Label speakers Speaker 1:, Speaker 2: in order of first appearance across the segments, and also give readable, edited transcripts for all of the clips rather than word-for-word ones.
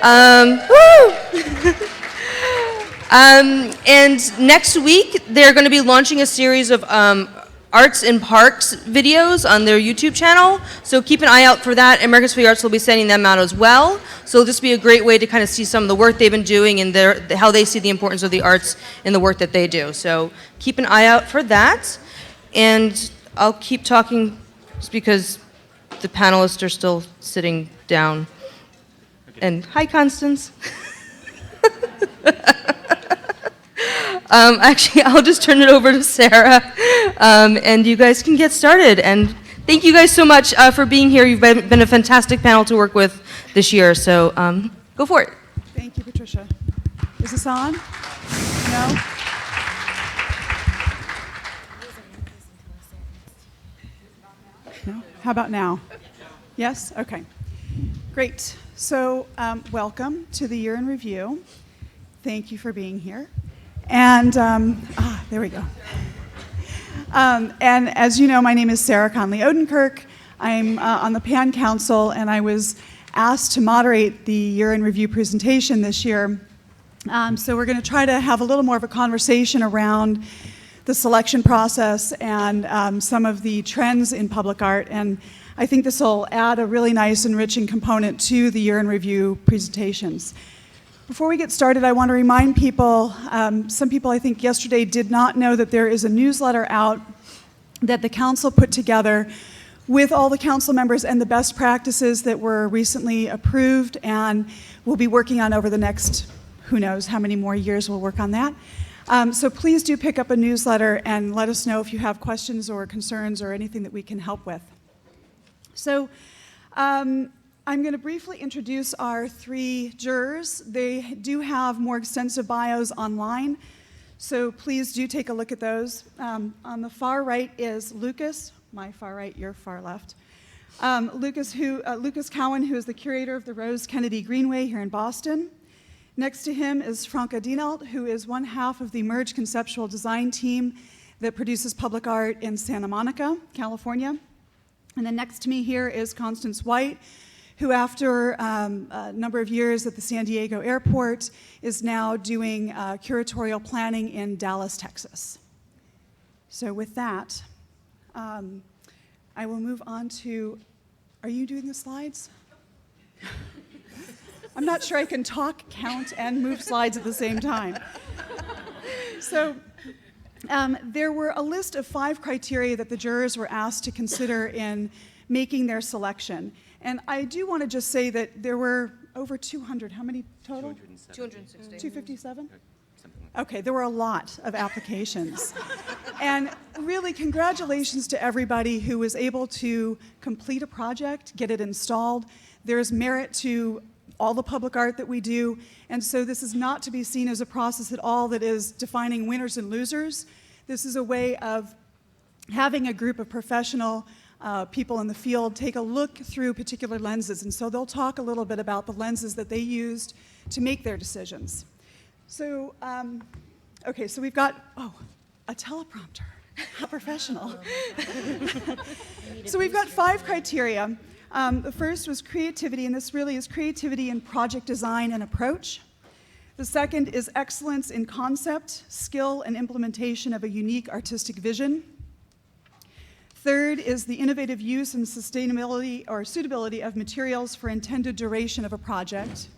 Speaker 1: Woo! And next week, they're going to be launching a series of Arts in Parks videos on their YouTube channel. So keep an eye out for that. Americans for the Arts will be sending them out as well. So it'll just be a great way to kind of see some of the work they've been doing and how they see the importance of the arts in the work that they do. So keep an eye out for that. And I'll keep talking just because the panelists are still sitting down. Okay. And hi, Constance. Actually, I'll just turn it over to Sarah, and you guys can get started. And thank you guys so much for being here. You've been a fantastic panel to work with this year, so go for it.
Speaker 2: Thank you, Patricia. Is this on? No? No? How about now? Yes? Okay. Great. So welcome to the Year in Review. Thank you for being here. And, there we go. And as you know, my name is Sarah Conley Odenkirk. I'm on the PAN Council, and I was asked to moderate the Year in Review presentation this year. So we're going to try to have a little more of a conversation around the selection process and some of the trends in public art. And I think this will add a really nice enriching component to the Year in Review presentations. Before we get started, I want to remind people, some people I think yesterday did not know that there is a newsletter out that the council put together with all the council members and the best practices that were recently approved and we'll be working on over the next, who knows how many more years we'll work on that. So please do pick up a newsletter and let us know if you have questions or concerns or anything that we can help with. So, I'm going to briefly introduce our three jurors. They do have more extensive bios online, so please do take a look at those. On the far right is Lucas, my far right, your far left. Lucas Cowan, who is the curator of the Rose Kennedy Greenway here in Boston. Next to him is Franca Dienalt, who is one half of the Merge Conceptual Design team that produces public art in Santa Monica, California. And then next to me here is Constance White, who after a number of years at the San Diego airport is now doing curatorial planning in Dallas, Texas. So with that, I will move on to, are you doing the slides? I'm not sure I can talk, count, and move slides at the same time. So there were a list of 5 criteria that the jurors were asked to consider in making their selection. And I do want to just say that there were over 200, how many total?
Speaker 1: 260.
Speaker 2: 257? Okay, there were a lot of applications. And really, congratulations to everybody who was able to complete a project, get it installed. There's merit to all the public art that we do, and so this is not to be seen as a process at all that is defining winners and losers. This is a way of having a group of professional people in the field take a look through particular lenses, and so they'll talk a little bit about the lenses that they used to make their decisions. So, okay, so we've got, a teleprompter, how professional. So we've got 5 criteria. The first was creativity, and this really is creativity in project design and approach. The second is excellence in concept, skill, and implementation of a unique artistic vision. Third is the innovative use and sustainability or suitability of materials for intended duration of a project.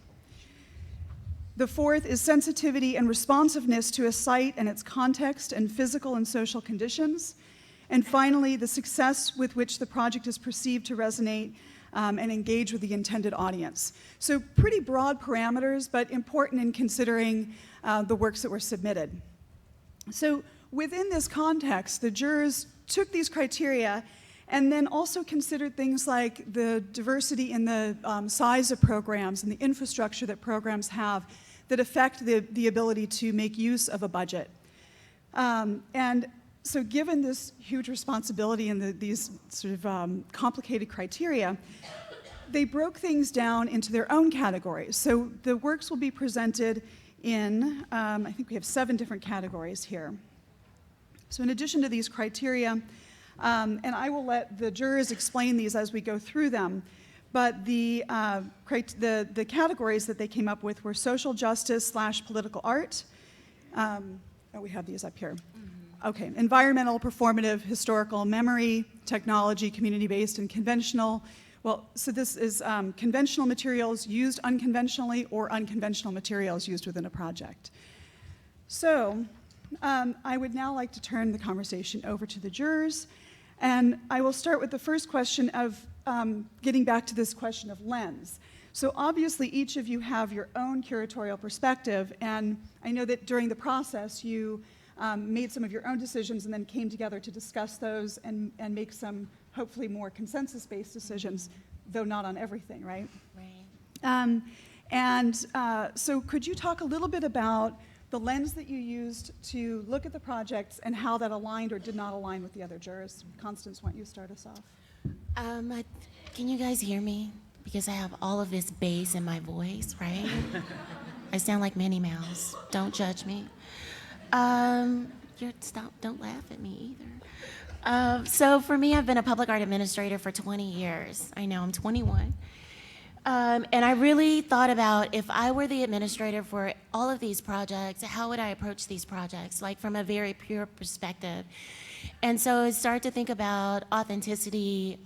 Speaker 2: The fourth is sensitivity and responsiveness to a site and its context and physical and social conditions. And finally, the success with which the project is perceived to resonate and engage with the intended audience. So pretty broad parameters, but important in considering the works that were submitted. So within this context, the jurors took these criteria and then also considered things like the diversity in the size of programs and the infrastructure that programs have that affect the ability to make use of a budget. And so given this huge responsibility and these sort of complicated criteria, they broke things down into their own categories. So the works will be presented in, I think we have 7 different categories here. So in addition to these criteria, and I will let the jurors explain these as we go through them, but the categories that they came up with were social justice / political art. We have these up here. Okay, environmental, performative, historical, memory, technology, community-based, and conventional. Well, so this is conventional materials used unconventionally or unconventional materials used within a project. So I would now like to turn the conversation over to the jurors, and I will start with the first question of getting back to this question of lens. So obviously each of you have your own curatorial perspective, and I know that during the process you made some of your own decisions and then came together to discuss those and make some hopefully more consensus-based decisions, though not on everything, right?
Speaker 3: Right.
Speaker 2: So could you talk a little bit about the lens that you used to look at the projects and how that aligned or did not align with the other jurors? Constance, why don't you start us off?
Speaker 3: Can you guys hear me? Because I have all of this bass in my voice, right? I sound like Minnie Mouse. Don't judge me. Don't laugh at me either. So for me, I've been a public art administrator for 20 years. I know, I'm 21. And I really thought about if I were the administrator for all of these projects, how would I approach these projects, like from a very pure perspective? And so I started to think about authenticity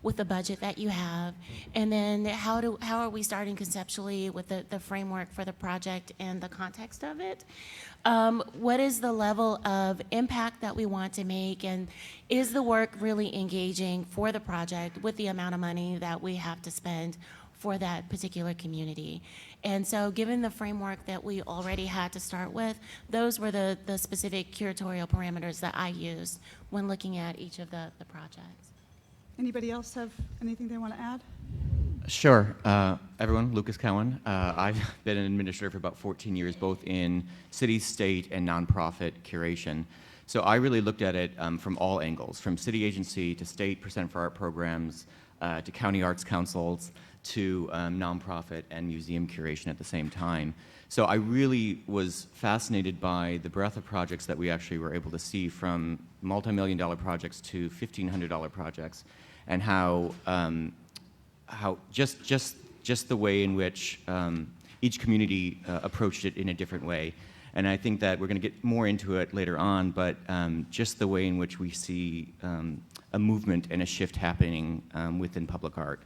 Speaker 3: with the budget that you have, and then how are we starting conceptually with the framework for the project and the context of it? What is the level of impact that we want to make, and is the work really engaging for the project with the amount of money that we have to spend for that particular community? And so given the framework that we already had to start with, those were the specific curatorial parameters that I used when looking at each of the projects.
Speaker 2: Anybody else have anything they want to add?
Speaker 4: Sure. Everyone, Lucas Cowan. I've been an administrator for about 14 years, both in city, state, and nonprofit curation. So I really looked at it from all angles, from city agency to state percent for art programs, to county arts councils, to nonprofit and museum curation at the same time. So I really was fascinated by the breadth of projects that we actually were able to see, from multi-million-dollar projects to $1,500 projects, and how just the way in which each community approached it in a different way. And I think that we're going to get more into it later on, but just the way in which we see a movement and a shift happening within public art.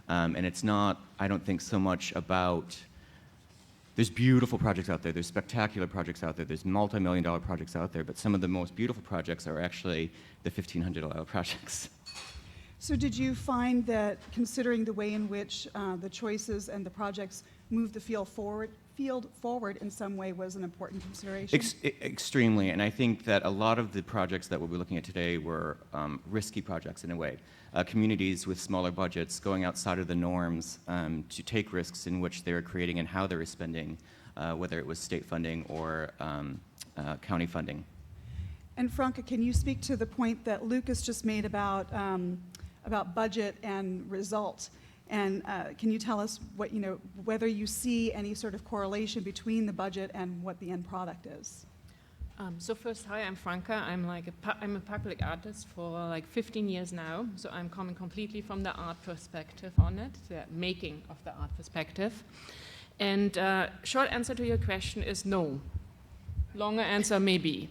Speaker 4: And it's not, I don't think, so much about, there's beautiful projects out there, there's spectacular projects out there, there's multi-million-dollar projects out there, but some of the most beautiful projects are actually the $1,500 projects.
Speaker 2: So did you find that, considering the way in which the choices and the projects move the field forward in some way, was an important consideration?
Speaker 4: Extremely, and I think that a lot of the projects that we'll be looking at today were risky projects in a way. Communities with smaller budgets going outside of the norms to take risks in which they were creating and how they were spending, whether it was state funding or county funding.
Speaker 2: And Franca, can you speak to the point that Lucas just made about budget and result? And can you tell us what, whether you see any sort of correlation between the budget and what the end product is?
Speaker 5: So first, hi, I'm Franca. I'm a public artist for like 15 years now. So I'm coming completely from the art perspective on it, the making of the art perspective. And short answer to your question is no. Longer answer, maybe.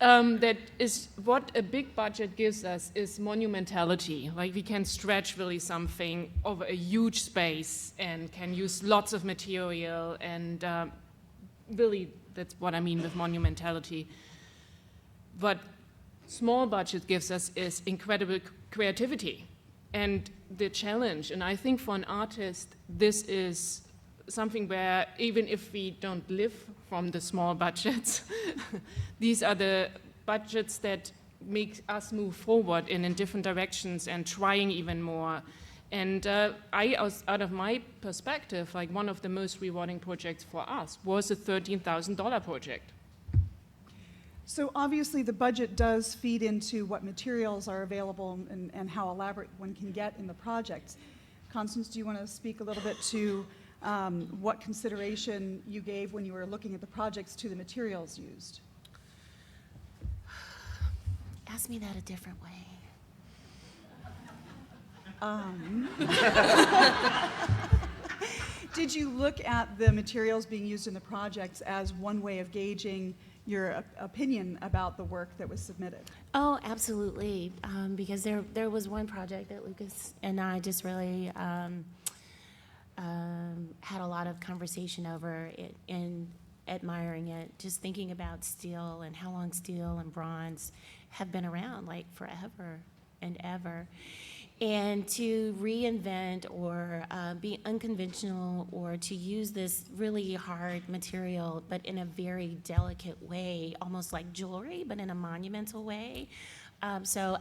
Speaker 5: That is what a big budget gives us is monumentality. Like we can stretch really something over a huge space and can use lots of material, and really that's what I mean with monumentality. What small budget gives us is incredible creativity and the challenge. And I think for an artist, this is something where even if we don't live from the small budgets, these are the budgets that make us move forward in different directions and trying even more. And out of my perspective, like one of the most rewarding projects for us was a $13,000 project.
Speaker 2: So obviously the budget does feed into what materials are available and how elaborate one can get in the projects. Constance, do you want to speak a little bit to what consideration you gave when you were looking at the projects to the materials used?
Speaker 3: Ask me that a different way.
Speaker 2: Did you look at the materials being used in the projects as one way of gauging your opinion about the work that was submitted?
Speaker 3: Oh, absolutely. Because there was one project that Lucas and I just really had a lot of conversation over it and admiring it, just thinking about steel and how long steel and bronze have been around, like forever and ever. And to reinvent or be unconventional or to use this really hard material, but in a very delicate way, almost like jewelry, but in a monumental way. So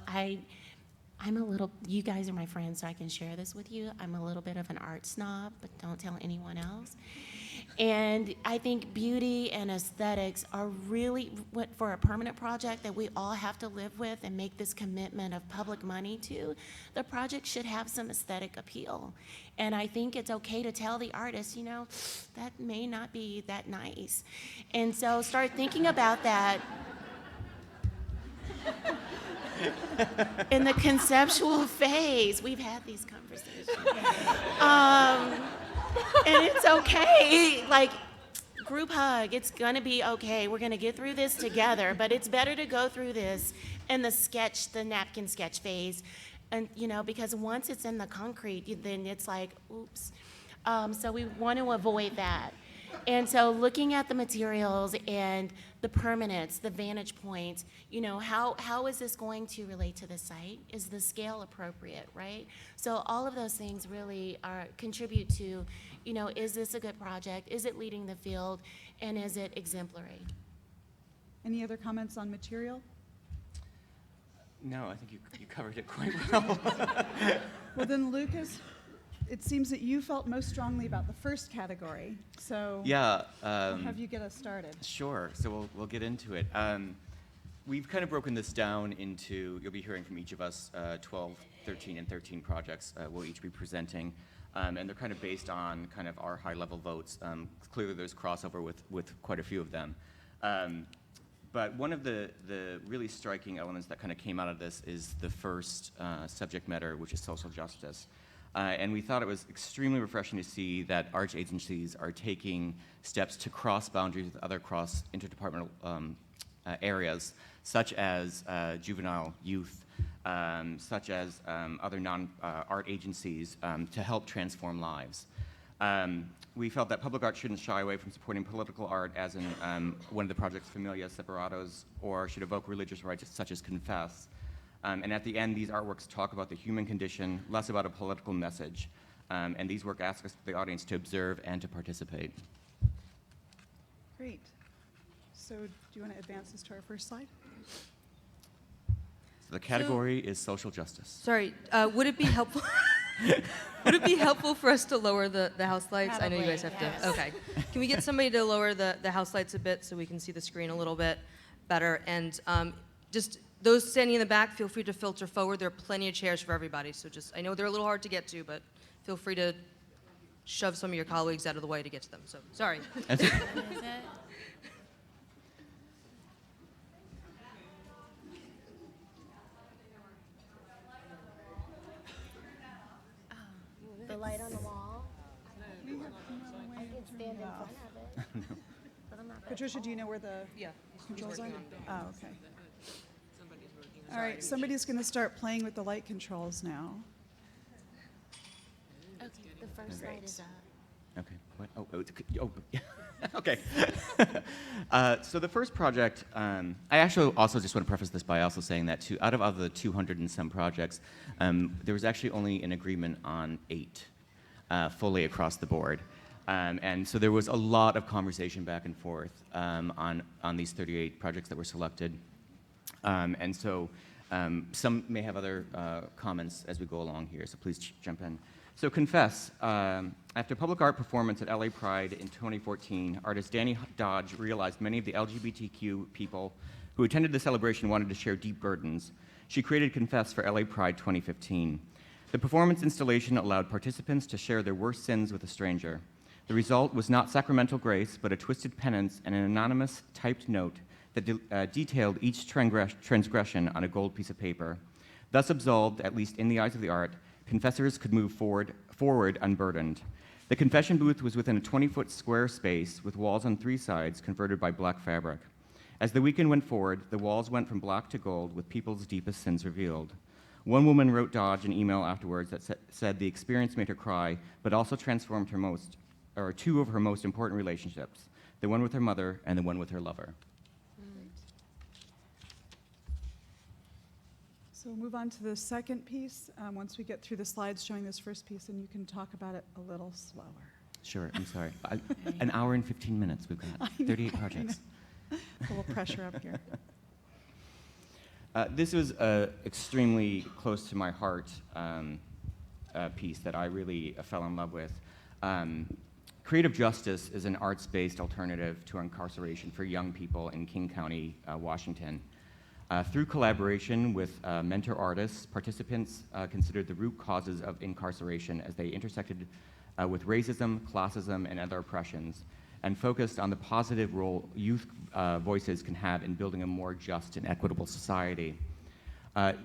Speaker 3: I'm a little, you guys are my friends, so I can share this with you. I'm a little bit of an art snob, but don't tell anyone else. And I think beauty and aesthetics are really, for a permanent project that we all have to live with and make this commitment of public money to, the project should have some aesthetic appeal. And I think it's okay to tell the artist, you know, that may not be that nice. And so start thinking about that. In the conceptual phase, we've had these conversations. And it's okay, like, group hug, it's gonna be okay. We're gonna get through this together, but it's better to go through this in the napkin sketch phase. And, you know, because once it's in the concrete, then it's like, oops. So we want to avoid that. And so looking at the materials and the permanence, the vantage points, you know, how is this going to relate to the site? Is the scale appropriate, right? So all of those things really contribute to, you know, is this a good project? Is it leading the field? And is it exemplary?
Speaker 2: Any other comments on material?
Speaker 4: No, I think you covered it quite well.
Speaker 2: Well then, Lucas, it seems that you felt most strongly about the first category. So
Speaker 4: Yeah.
Speaker 2: I'll have you get us started.
Speaker 4: Sure. So we'll get into it. We've kind of broken this down into, you'll be hearing from each of us, 12, 13, and 13 projects we'll each be presenting. And they're kind of based on kind of our high-level votes. Clearly there's crossover with quite a few of them. But one of the really striking elements that kind of came out of this is the first subject matter, which is social justice. And we thought it was extremely refreshing to see that arts agencies are taking steps to cross boundaries with other cross interdepartmental areas, such as juvenile youth, such as other non-art agencies to help transform lives. We felt that public art shouldn't shy away from supporting political art, as in one of the projects, Familia Separados, or should evoke religious rights such as Confess. And at the end, these artworks talk about the human condition, less about a political message. And these work ask us, the audience, to observe and to participate.
Speaker 2: Great. So do you want to advance this to our first slide?
Speaker 4: So the category is social justice.
Speaker 1: Sorry, would it be helpful? Would it be helpful for us to lower the house lights? I know you guys have
Speaker 3: Probably, yes.
Speaker 1: to. Okay. Can we get somebody to lower the house lights a bit so we can see the screen a little bit better? And just those standing in the back, feel free to filter forward. There are plenty of chairs for everybody. So just, I know they're a little hard to get to, but feel free to shove some of your colleagues out of the way to get to them. So sorry.
Speaker 4: That's it.
Speaker 3: Is it? The light on the wall? I can stand in front of it. But I'm not that
Speaker 2: Patricia, do you know where the
Speaker 1: Yeah.
Speaker 2: controls are? Oh, okay. All right, somebody's going to start playing with the light controls now.
Speaker 3: Okay, the first light is up.
Speaker 4: Okay. What? Oh, okay. So the first project, I actually also just want to preface this by also saying that out of the 200 and some projects, there was actually only an agreement on 8 fully across the board. And so there was a lot of conversation back and forth on these 38 projects that were selected. And so some may have other comments as we go along here, so please jump in. So Confess, after public art performance at LA Pride in 2014, artist Danny Dodge realized many of the LGBTQ people who attended the celebration wanted to share deep burdens. She created Confess for LA Pride 2015. The performance installation allowed participants to share their worst sins with a stranger. The result was not sacramental grace, but a twisted penance and an anonymous typed note that detailed each transgression on a gold piece of paper. Thus absolved, at least in the eyes of the art, confessors could move forward unburdened. The confession booth was within a 20-foot square space with walls on 3 sides converted by black fabric. As the weekend went forward, the walls went from black to gold with people's deepest sins revealed. One woman wrote Dodge an email afterwards that said the experience made her cry, but also transformed her 2 of her most important relationships, the one with her mother and the one with her lover.
Speaker 2: So we'll move on to the second piece once we get through the slides showing this first piece, and you can talk about it a little slower.
Speaker 4: Sure, I'm sorry. An hour and 15 minutes we've got, 38 projects.
Speaker 2: A little pressure up here.
Speaker 4: This was extremely close to my heart piece that I really fell in love with. Creative Justice is an arts-based alternative to incarceration for young people in King County, Washington. Through collaboration with mentor artists, participants considered the root causes of incarceration as they intersected with racism, classism, and other oppressions, and focused on the positive role youth voices can have in building a more just and equitable society.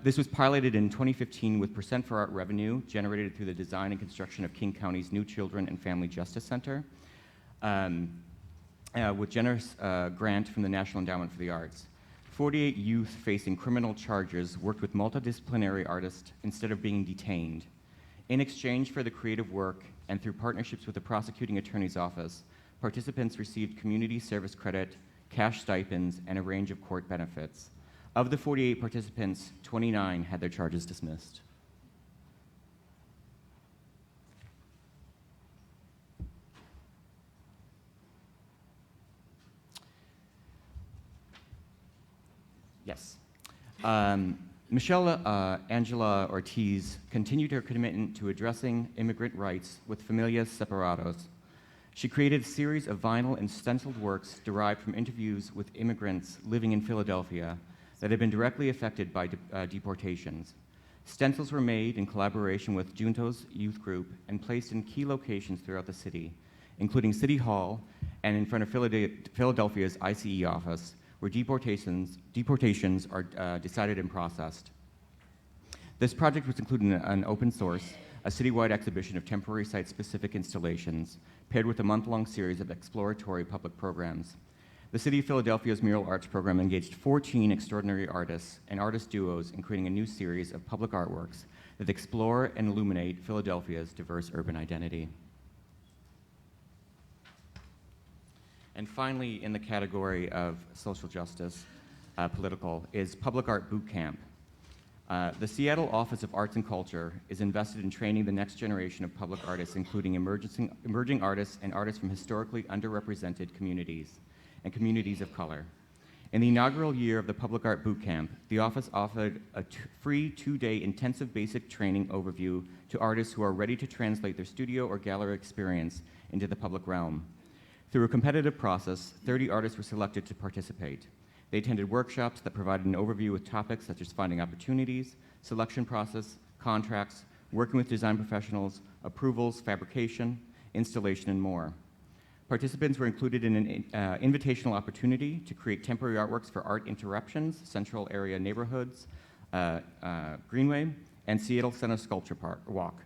Speaker 4: This was piloted in 2015 with Percent for Art revenue generated through the design and construction of King County's new Children and Family Justice Center, with generous grant from the National Endowment for the Arts. 48 youth facing criminal charges worked with multidisciplinary artists instead of being detained. In exchange for the creative work and through partnerships with the prosecuting attorney's office, participants received community service credit, cash stipends, and a range of court benefits. Of the 48 participants, 29 had their charges dismissed. Yes. Michelle Angela Ortiz continued her commitment to addressing immigrant rights with Familias Separados. She created a series of vinyl and stenciled works derived from interviews with immigrants living in Philadelphia that had been directly affected by deportations. Stencils were made in collaboration with Junto's youth group and placed in key locations throughout the city, including City Hall and in front of Philadelphia's ICE office, where deportations are decided and processed. This project was included in an open source, a citywide exhibition of temporary site-specific installations, paired with a month-long series of exploratory public programs. The City of Philadelphia's Mural Arts program engaged 14 extraordinary artists and artist duos in creating a new series of public artworks that explore and illuminate Philadelphia's diverse urban identity. And finally, in the category of social justice, political, is Public Art Boot Camp. The Seattle Office of Arts and Culture is invested in training the next generation of public artists, including emerging artists and artists from historically underrepresented communities and communities of color. In the inaugural year of the Public Art Boot Camp, the office offered a free 2-day intensive basic training overview to artists who are ready to translate their studio or gallery experience into the public realm. Through a competitive process, 30 artists were selected to participate. They attended workshops that provided an overview with topics such as finding opportunities, selection process, contracts, working with design professionals, approvals, fabrication, installation, and more. Participants were included in an invitational opportunity to create temporary artworks for Art Interruptions, Central Area Neighborhoods, Greenway, and Seattle Center Sculpture Walk.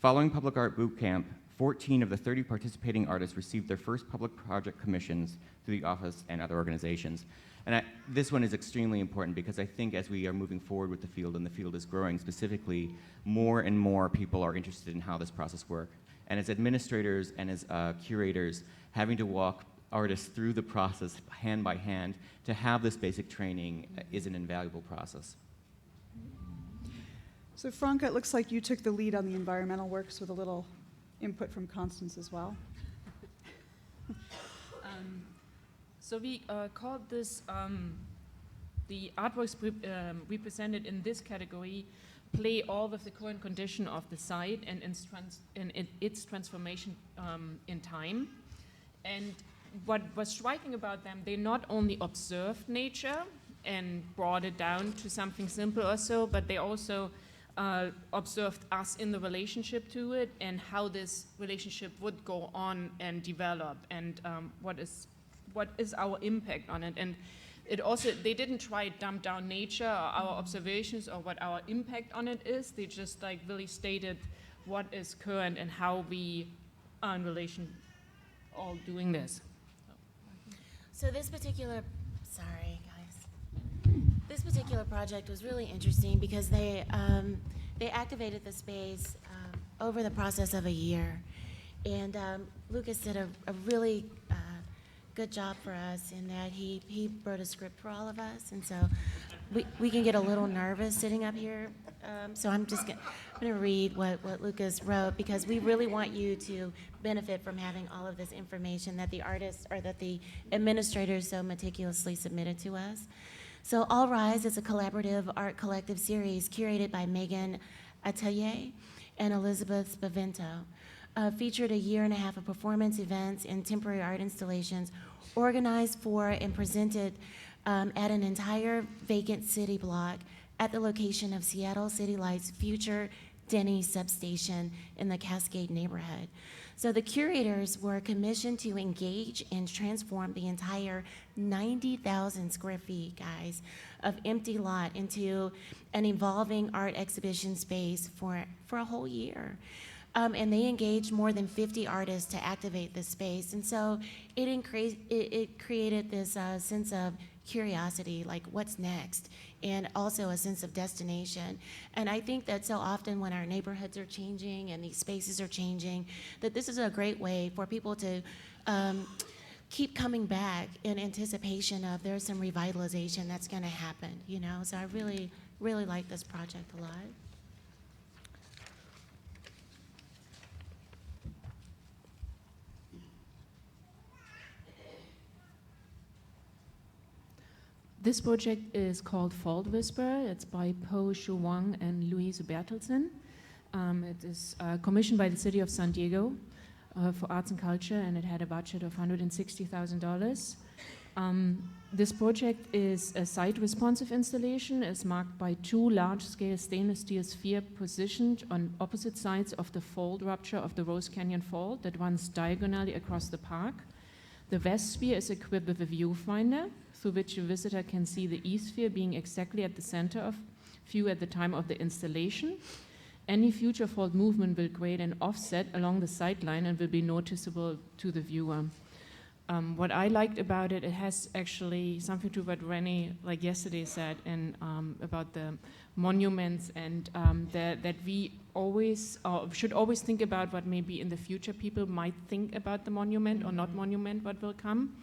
Speaker 4: Following Public Art Boot Camp, 14 of the 30 participating artists received their first public project commissions through the office and other organizations. And this one is extremely important because I think as we are moving forward with the field and the field is growing specifically, more and more people are interested in how this process works. And as administrators and as curators, having to walk artists through the process hand by hand to have this basic training is an invaluable process.
Speaker 2: So Franca, it looks like you took the lead on the environmental works with a little input from Constance as well.
Speaker 5: So we called this, the artworks represented in this category play all with the current condition of the site and its transformation in time. And what was striking about them, they not only observed nature and brought it down to something simple or so, but they also observed us in the relationship to it and how this relationship would go on and develop and what is our impact on it. And it also, they didn't try to dumb down nature or our observations or what our impact on it is. They just like really stated what is current and how we are in relation all doing this.
Speaker 3: So this particular, sorry guys, this particular project was really interesting because they activated the space over the process of a year. And Lucas did a really good job for us in that he wrote a script for all of us. And so we can get a little nervous sitting up here. So I'm just going to read what Lucas wrote, because we really want you to benefit from having all of this information that the artists or that the administrators so meticulously submitted to us. So All Rise is a collaborative art collective series curated by Megan Atelier and Elizabeth Spavento. Featured a year and a half of performance events and temporary art installations organized for and presented at an entire vacant city block at the location of Seattle City Light's future Denny substation in the Cascade neighborhood. So the curators were commissioned to engage and transform the entire 90,000 square feet, guys, of empty lot into an evolving art exhibition space for a whole year. And they engaged more than 50 artists to activate this space. And so it created this sense of curiosity, like what's next, and also a sense of destination. And I think that so often when our neighborhoods are changing and these spaces are changing, that this is a great way for people to keep coming back in anticipation of there's some revitalization that's gonna happen, you know? So I really, really like this project a lot.
Speaker 5: This project is called Fault Whisperer. It's by Po Shu Wang and Louise Bertelsen. It is commissioned by the city of San Diego for arts and culture, and it had a budget of $160,000. This project is a site-responsive installation. It's marked by 2 large-scale stainless steel spheres positioned on opposite sides of the fault rupture of the Rose Canyon Fault that runs diagonally across the park. The west sphere is equipped with a viewfinder through which a visitor can see the east sphere being exactly at the center of view at the time of the installation. Any future fault movement will create an offset along the sideline and will be noticeable to the viewer. What I liked about it, it has actually something to what Renee, like yesterday, said about the monuments and that we always should always think about what maybe in the future people might think about the monument or not monument, what will come.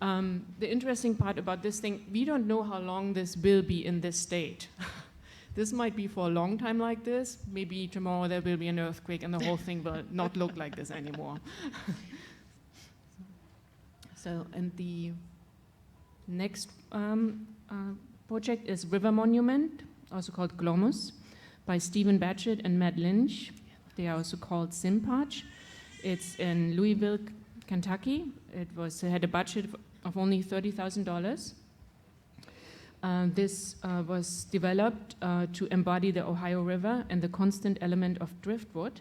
Speaker 5: The interesting part about this thing, we don't know how long this will be in this state. This might be for a long time like this. Maybe tomorrow there will be an earthquake and the whole thing will not look like this anymore. So, and the next project is River Monument, also called Glomus, by Stephen Batchett and Matt Lynch. They are also called Simpach. It's in Louisville, Kentucky. It had a budget of only $30,000. This was developed to embody the Ohio River and the constant element of driftwood,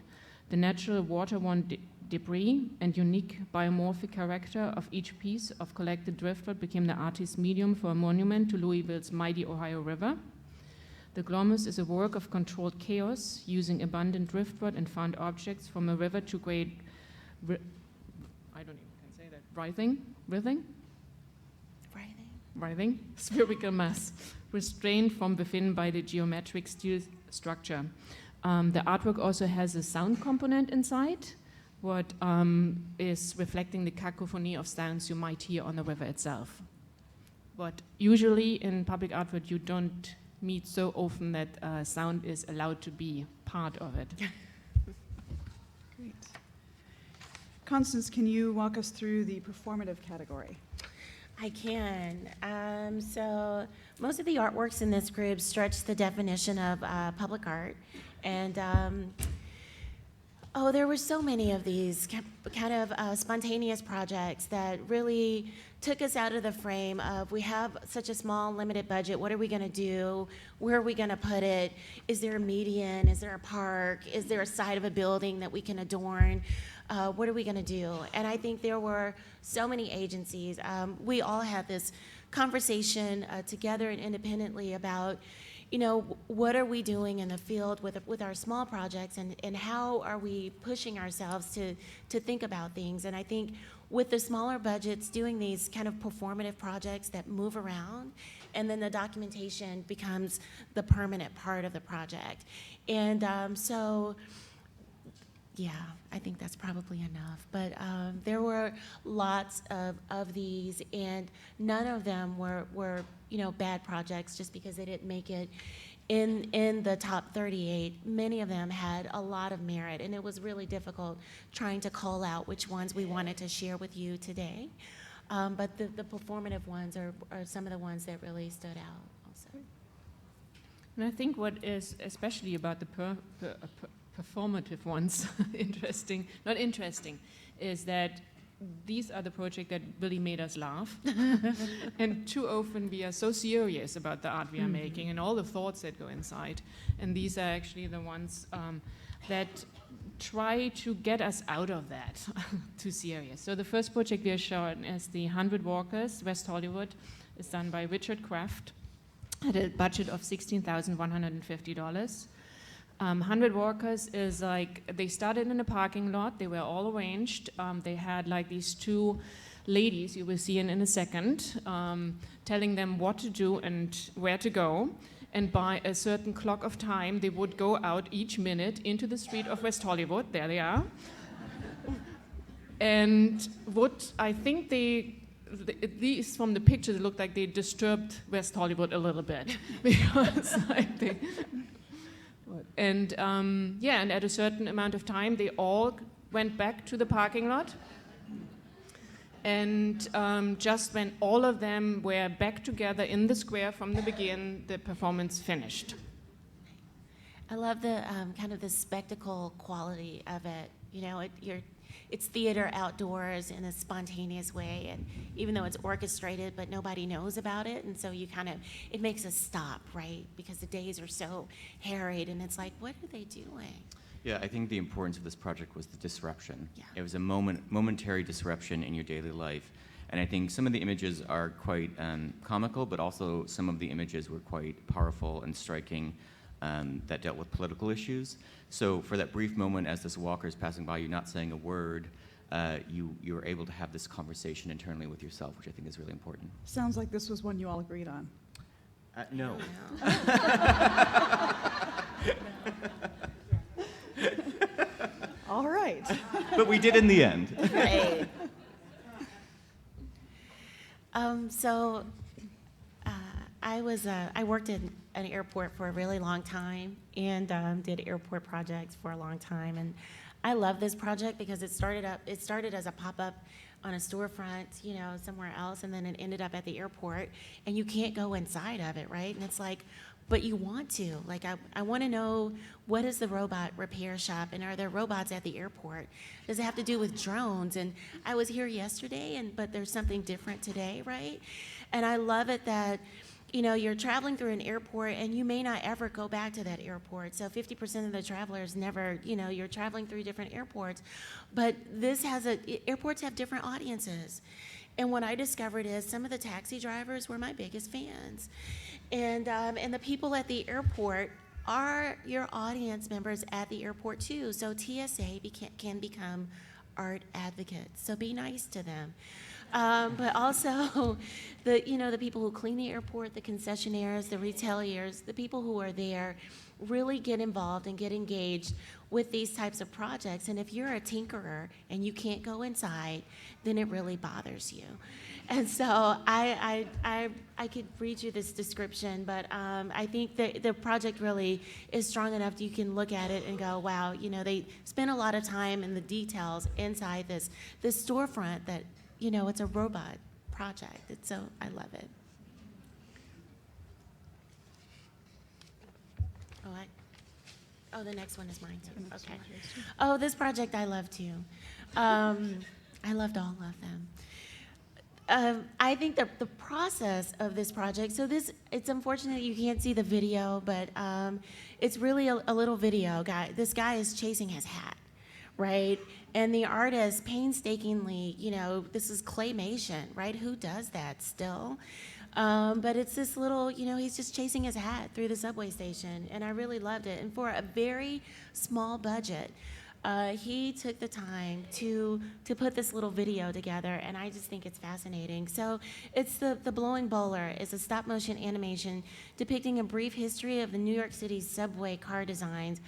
Speaker 5: the natural water-worn debris and unique biomorphic character of each piece of collected driftwood became the artist's medium for a monument to Louisville's mighty Ohio River. The Glomus is a work of controlled chaos, using abundant driftwood and found objects from a river to create, I don't even can say that, writhing spherical mass, restrained from within by the geometric steel structure. The artwork also has a sound component inside, what is reflecting the cacophony of sounds you might hear on the river itself. But usually in public artwork, you don't meet so often that sound is allowed to be part of it.
Speaker 2: Great. Constance, can you walk us through the performative category?
Speaker 3: I can. So most of the artworks in this group stretch the definition of public art. And there were so many of these kind of spontaneous projects that really took us out of the frame of, we have such a small, limited budget, what are we gonna do? Where are we gonna put it? Is there a median? Is there a park? Is there a side of a building that we can adorn? What are we gonna do? And I think there were so many agencies. We all had this conversation together and independently about, what are we doing in the field with our small projects, and how are we pushing ourselves to think about things. And I think with the smaller budgets, doing these kind of performative projects that move around, and then the documentation becomes the permanent part of the project. And so, yeah, I think that's probably enough. But there were lots of these, and none of them were bad projects just because they didn't make it in the top 38. Many of them had a lot of merit, and it was really difficult trying to call out which ones we wanted to share with you today. But the performative ones are some of the ones that really stood out also.
Speaker 5: And I think what is especially about the performative ones not interesting, is that these are the projects that really made us laugh. And too often we are so serious about the art we are making and all the thoughts that go inside. And these are actually the ones that try to get us out of that too serious. So the first project we are showing is the 100 Walkers, West Hollywood. It's done by Richard Kraft at a budget of $16,150. 100 Walkers is like, they started in a parking lot, they were all arranged. They had like these two ladies, you will see in a second, telling them what to do and where to go. And by a certain clock of time, they would go out each minute into the street of West Hollywood, there they are. And what I think at least from the pictures, it looked like they disturbed West Hollywood a little bit. Because like and at a certain amount of time, they all went back to the parking lot. And just when all of them were back together in the square from the beginning, the performance finished.
Speaker 3: I love the kind of the spectacle quality of it. It's theater outdoors in a spontaneous way, and even though it's orchestrated, but nobody knows about it, and so it makes us stop, right? Because the days are so harried, and it's like, what are they doing?
Speaker 4: Yeah, I think the importance of this project was the disruption.
Speaker 3: Yeah.
Speaker 4: It was a momentary disruption in your daily life. And I think some of the images are quite comical, but also some of the images were quite powerful and striking that dealt with political issues. So for that brief moment as this walker is passing by you, not saying a word, you were able to have this conversation internally with yourself, which I think is really important.
Speaker 2: Sounds like this was one you all agreed on.
Speaker 4: No.
Speaker 2: All right.
Speaker 4: But we did in the end.
Speaker 3: Right. I worked in an airport for a really long time and did airport projects for a long time, and I love this project because it started as a pop-up on a storefront, somewhere else, and then it ended up at the airport, and you can't go inside of it, right? And it's like, but you want to. Like, I want to know, what is the robot repair shop, and are there robots at the airport? Does it have to do with drones? And I was here yesterday, but there's something different today, right? And I love it that, you're traveling through an airport and you may not ever go back to that airport. So 50% of the travelers never, you're traveling through different airports. But airports have different audiences. And what I discovered is some of the taxi drivers were my biggest fans. And the people at the airport are your audience members at the airport too. So TSA can become art advocates. So be nice to them. But also the people who clean the airport, the concessionaires, the retailers, the people who are there really get involved and get engaged with these types of projects. And if you're a tinkerer and you can't go inside, then it really bothers you. And so I could read you this description, but I think that the project really is strong enough that you can look at it and go, wow, they spent a lot of time in the details inside this storefront that, it's a robot project. So I love it. Oh, the next one is mine too. Okay. Oh, this project I love too. I loved all of them. I think the process of this project, it's unfortunate you can't see the video, but it's really a little video. This guy is chasing his hat, right? And the artist painstakingly, this is claymation, right? Who does that still? But it's this little, he's just chasing his hat through the subway station, and I really loved it. And for a very small budget, he took the time to put this little video together, and I just think it's fascinating. So it's the Blowing Bowler is a stop-motion animation depicting a brief history of the New York City subway car designs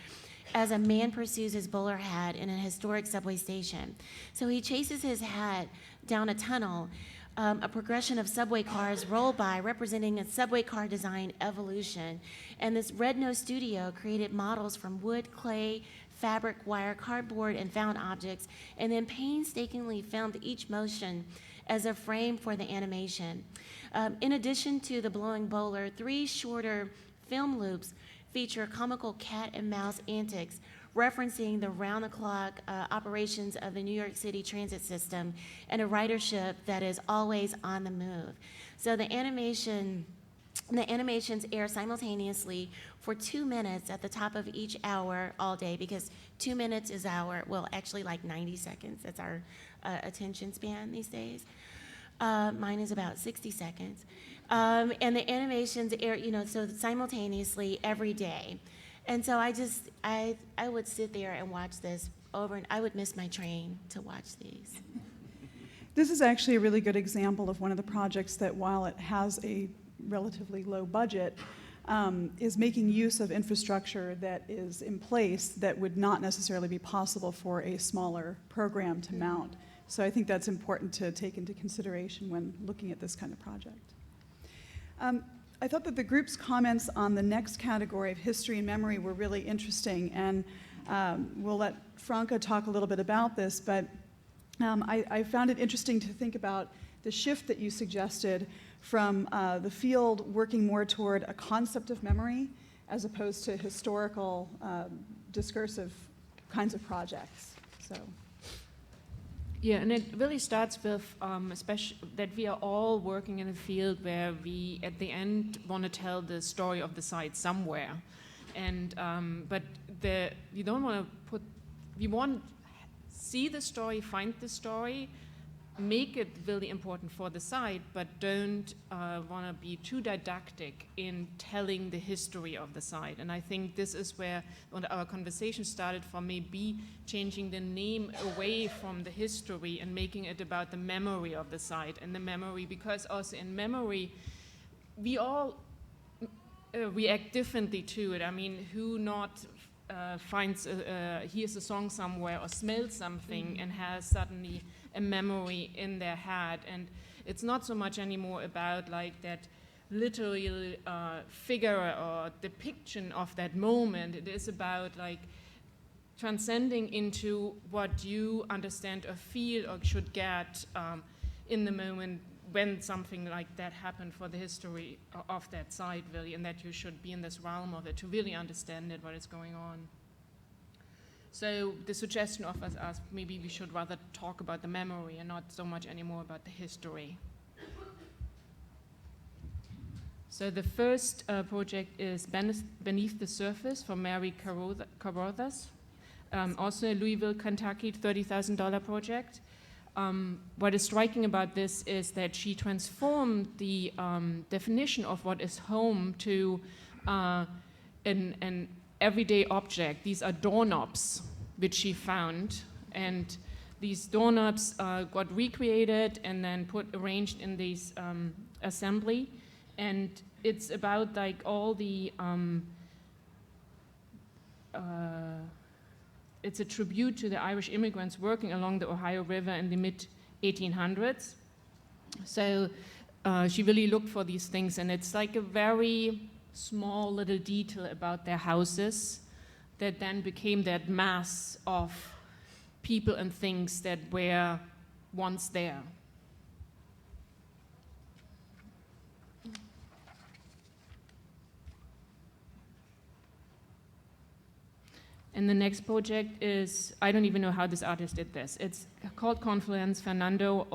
Speaker 3: as a man pursues his bowler hat in a historic subway station. So he chases his hat down a tunnel. A progression of subway cars roll by, representing a subway car design evolution. And this Red Nose Studio created models from wood, clay, fabric, wire, cardboard, and found objects, and then painstakingly filmed each motion as a frame for the animation. In addition to the Blowing Bowler, 3 shorter film loops feature comical cat and mouse antics, referencing the round-the-clock operations of the New York City transit system and a ridership that is always on the move. So the animations air simultaneously for 2 minutes at the top of each hour all day, because 2 minutes is actually like 90 seconds. That's our attention span these days. Mine is about 60 seconds. And the animations air, so simultaneously every day. And so I would sit there and watch this over, and I would miss my train to watch these.
Speaker 2: This is actually a really good example of one of the projects that, while it has a relatively low budget, is making use of infrastructure that is in place that would not necessarily be possible for a smaller program to mount. So I think that's important to take into consideration when looking at this kind of project. I thought that the group's comments on the next category of history and memory were really interesting, and we'll let Franca talk a little bit about this, but I found it interesting to think about the shift that you suggested from the field working more toward a concept of memory as opposed to historical discursive kinds of projects. So.
Speaker 5: Yeah, and it really starts with especially that we are all working in a field where we, at the end, want to tell the story of the site somewhere, and but we don't want to put. We want see the story, find the story, make it really important for the site, but don't want to be too didactic in telling the history of the site. And I think this is where our conversation started for me, changing the name away from the history and making it about the memory of the site. And the memory, because also in memory, we all react differently to it. I mean, who not hears a song somewhere or smells something and has suddenly a memory in their head, and it's not so much anymore about like that literal figure or depiction of that moment. It is about like transcending into what you understand or feel or should get in the moment when something like that happened for the history of that site, really, and that you should be in this realm of it to really understand it, what is going on. So the suggestion of us maybe we should rather talk about the memory and not so much anymore about the history. So the first project is Beneath the Surface from Mary Carruthers, also in Louisville, Kentucky, $30,000 project. What is striking about this is that she transformed the definition of what is home to an everyday object. These are doorknobs, which she found, and these doorknobs got recreated and then arranged in this assembly, and it's about like all the it's a tribute to the Irish immigrants working along the Ohio River in the mid-1800s. So she really looked for these things, and it's like a very small little detail about their houses that then became that mass of people and things that were once there. And the next project is, I don't even know how this artist did this. It's called Confluence, Fernando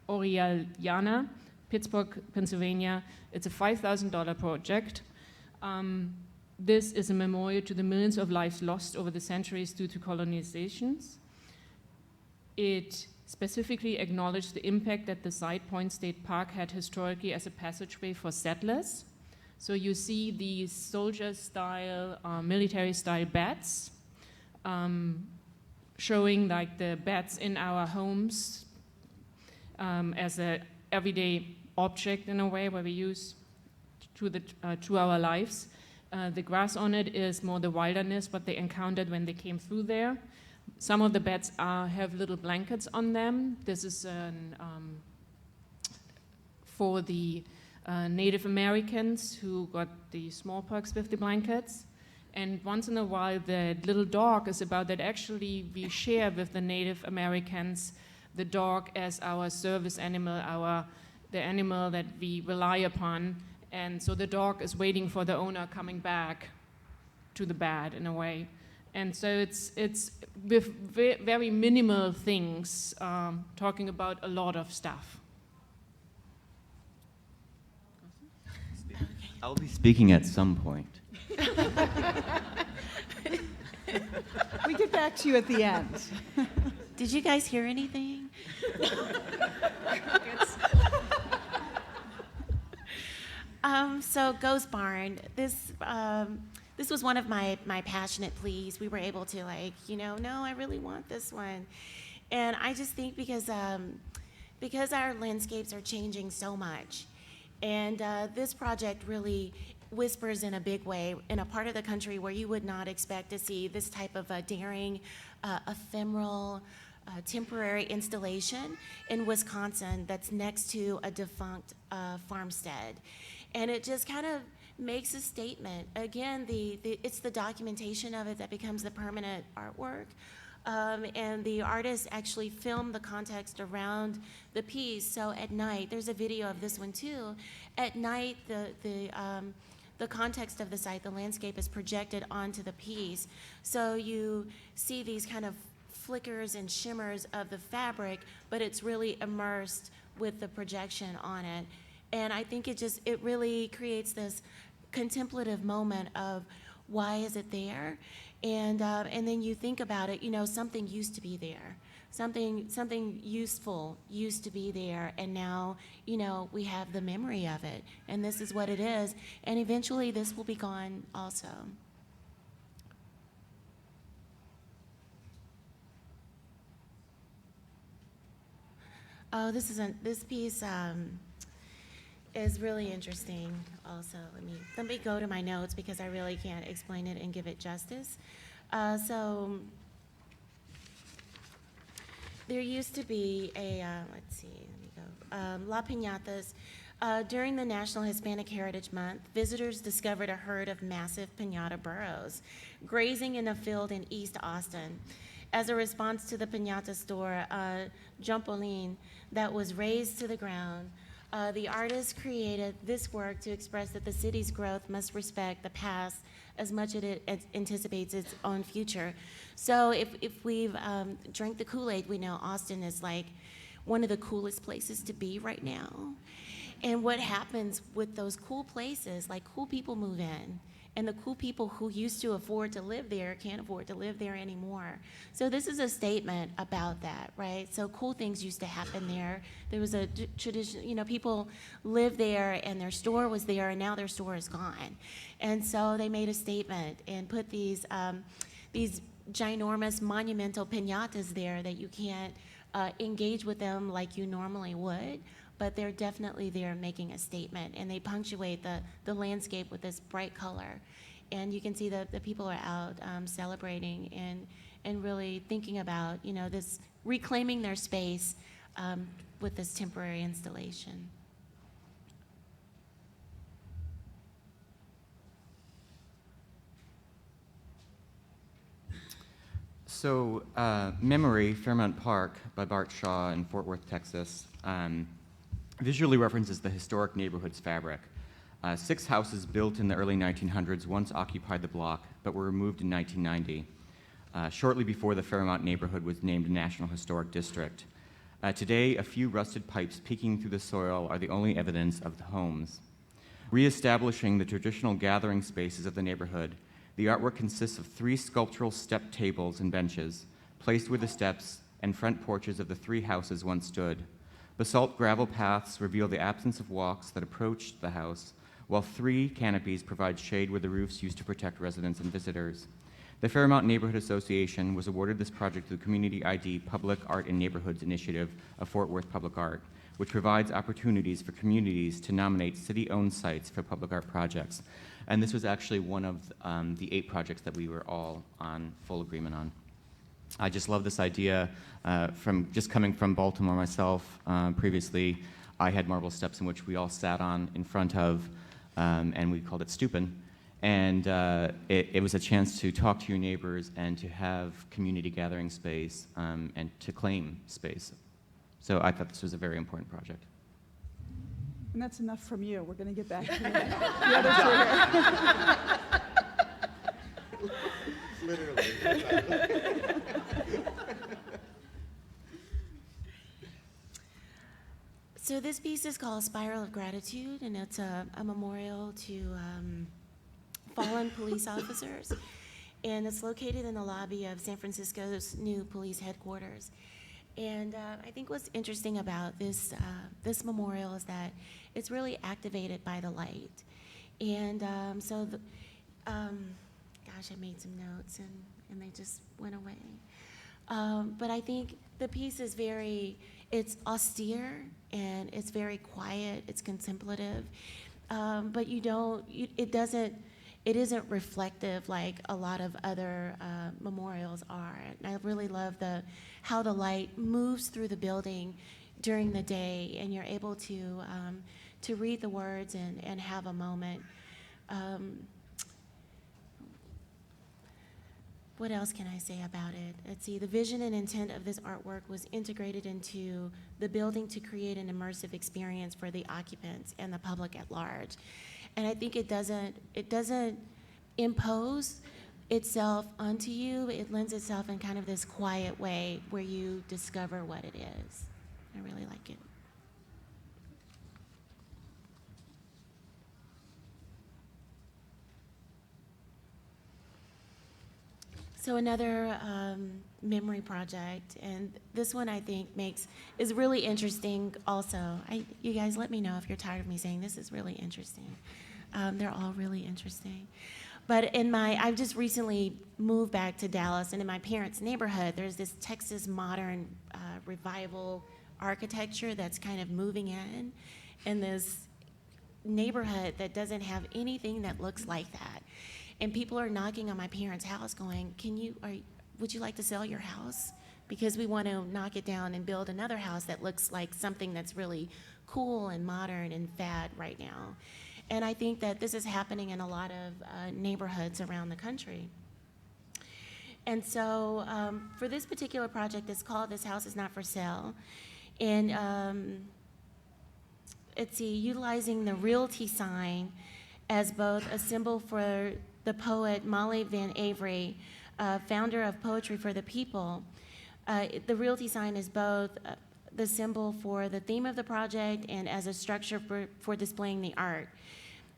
Speaker 5: Orellana, Pittsburgh, Pennsylvania. It's a $5,000 project. This is a memorial to the millions of lives lost over the centuries due to colonizations. It specifically acknowledge the impact that the site, Point State Park, had historically as a passageway for settlers. So you see these soldier-style, military-style bats, showing like the bats in our homes as an everyday object in a way where we use to our lives. The grass on it is more the wilderness, what they encountered when they came through there. Some of the beds have little blankets on them. This is for the Native Americans who got the smallpox with the blankets. And once in a while, the little dog is about that actually we share with the Native Americans the dog as our service animal, the animal that we rely upon. And so the dog is waiting for the owner coming back to the bed in a way. And so it's with very minimal things, talking about a lot of stuff.
Speaker 4: I'll be speaking at some point.
Speaker 2: We get back to you at the end.
Speaker 3: Did you guys hear anything? So Ghost Barn, this was one of my passionate pleas. We were able to no, I really want this one. And I just think because our landscapes are changing so much, and this project really whispers in a big way in a part of the country where you would not expect to see this type of a daring, ephemeral, temporary installation in Wisconsin that's next to a defunct farmstead. And it just kind of makes a statement. Again, it's the documentation of it that becomes the permanent artwork. And the artist actually filmed the context around the piece. So at night, there's a video of this one too. At night, the context of the site, the landscape, is projected onto the piece. So you see these kind of flickers and shimmers of the fabric, but it's really immersed with the projection on it. And I think it really creates this contemplative moment of why is it there? And then you think about it, something used to be there. Something useful used to be there, and now, we have the memory of it, and this is what it is, and eventually this will be gone also. Oh, this piece is really interesting also. Let me go to my notes because I really can't explain it and give it justice. So there used to be a, La Piñatas. During the National Hispanic Heritage Month, visitors discovered a herd of massive piñata burros grazing in a field in East Austin. As a response to the piñata store, Jumpolin, that was razed to the ground, the artist created this work to express that the city's growth must respect the past as much as it anticipates its own future. So if we've drank the Kool-Aid, we know Austin is like one of the coolest places to be right now. And what happens with those cool places, like cool people move in, and the cool people who used to afford to live there can't afford to live there anymore. So this is a statement about that, right? So cool things used to happen there. There was a tradition, people lived there and their store was there, and now their store is gone. And so they made a statement and put these ginormous monumental piñatas there that you can't engage with them like you normally would, but they're definitely there making a statement, and they punctuate the landscape with this bright color. And you can see that the people are out celebrating and really thinking about, this reclaiming their space with this temporary installation.
Speaker 4: So, Memory, Fairmount Park by Bart Shaw in Fort Worth, Texas, visually references the historic neighborhood's fabric. 6 houses built in the early 1900s once occupied the block, but were removed in 1990, shortly before the Fairmount neighborhood was named a National Historic District. Today, a few rusted pipes peeking through the soil are the only evidence of the homes. Reestablishing the traditional gathering spaces of the neighborhood, the artwork consists of 3 sculptural step tables and benches, placed where the steps and front porches of the 3 houses once stood. Basalt gravel paths reveal the absence of walks that approach the house, while 3 canopies provide shade where the roofs used to protect residents and visitors. The Fairmount Neighborhood Association was awarded this project through the Community ID Public Art in Neighborhoods initiative of Fort Worth Public Art, which provides opportunities for communities to nominate city-owned sites for public art projects. And this was actually one of the 8 projects that we were all on full agreement on. I just love this idea. From just coming from Baltimore myself, previously, I had marble steps in which we all sat on in front of, and we called it stoopin'. And it was a chance to talk to your neighbors and to have community gathering space and to claim space. So I thought this was a very important project.
Speaker 2: And that's enough from you. We're going to get back to the other two here.
Speaker 4: Literally.
Speaker 3: So this piece is called Spiral of Gratitude, and it's a memorial to fallen police officers. And it's located in the lobby of San Francisco's new police headquarters. And I think what's interesting about this memorial is that it's really activated by the light. And gosh, I made some notes and they just went away. But I think the piece is it's austere and it's very quiet, it's contemplative, but it isn't reflective like a lot of other memorials are. And I really love how the light moves through the building during the day, and you're able to read the words and have a moment. What else can I say about it? Let's see, the vision and intent of this artwork was integrated into the building to create an immersive experience for the occupants and the public at large. And I think it doesn't impose itself onto you. It lends itself in kind of this quiet way where you discover what it is. I really like it. So another memory project, and this one I think is really interesting also. You guys let me know if you're tired of me saying this is really interesting. They're all really interesting. But I've just recently moved back to Dallas, and in my parents' neighborhood, there's this Texas modern revival architecture that's kind of moving in this neighborhood that doesn't have anything that looks like that. And people are knocking on my parents' house going, would you like to sell your house? Because we want to knock it down and build another house that looks like something that's really cool and modern and fad right now. And I think that this is happening in a lot of neighborhoods around the country. And so for this particular project, it's called This House Is Not For Sale. And utilizing the realty sign as both a symbol for the poet Molly Van Avery, founder of Poetry for the People. The realty sign is both the symbol for the theme of the project and as a structure for displaying the art.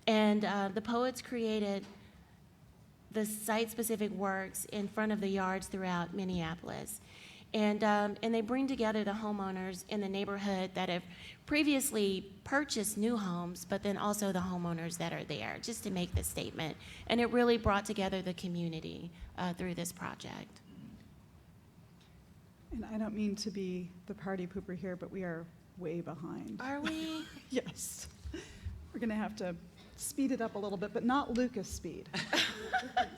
Speaker 3: And the poets created the site-specific works in front of the yards throughout Minneapolis. And they bring together the homeowners in the neighborhood that have previously purchased new homes, but then also the homeowners that are there, just to make this statement. And it really brought together the community through this project.
Speaker 2: And I don't mean to be the party pooper here, but we are way behind.
Speaker 3: Are we?
Speaker 2: Yes. We're going to have to speed it up a little bit, but not Lucas speed.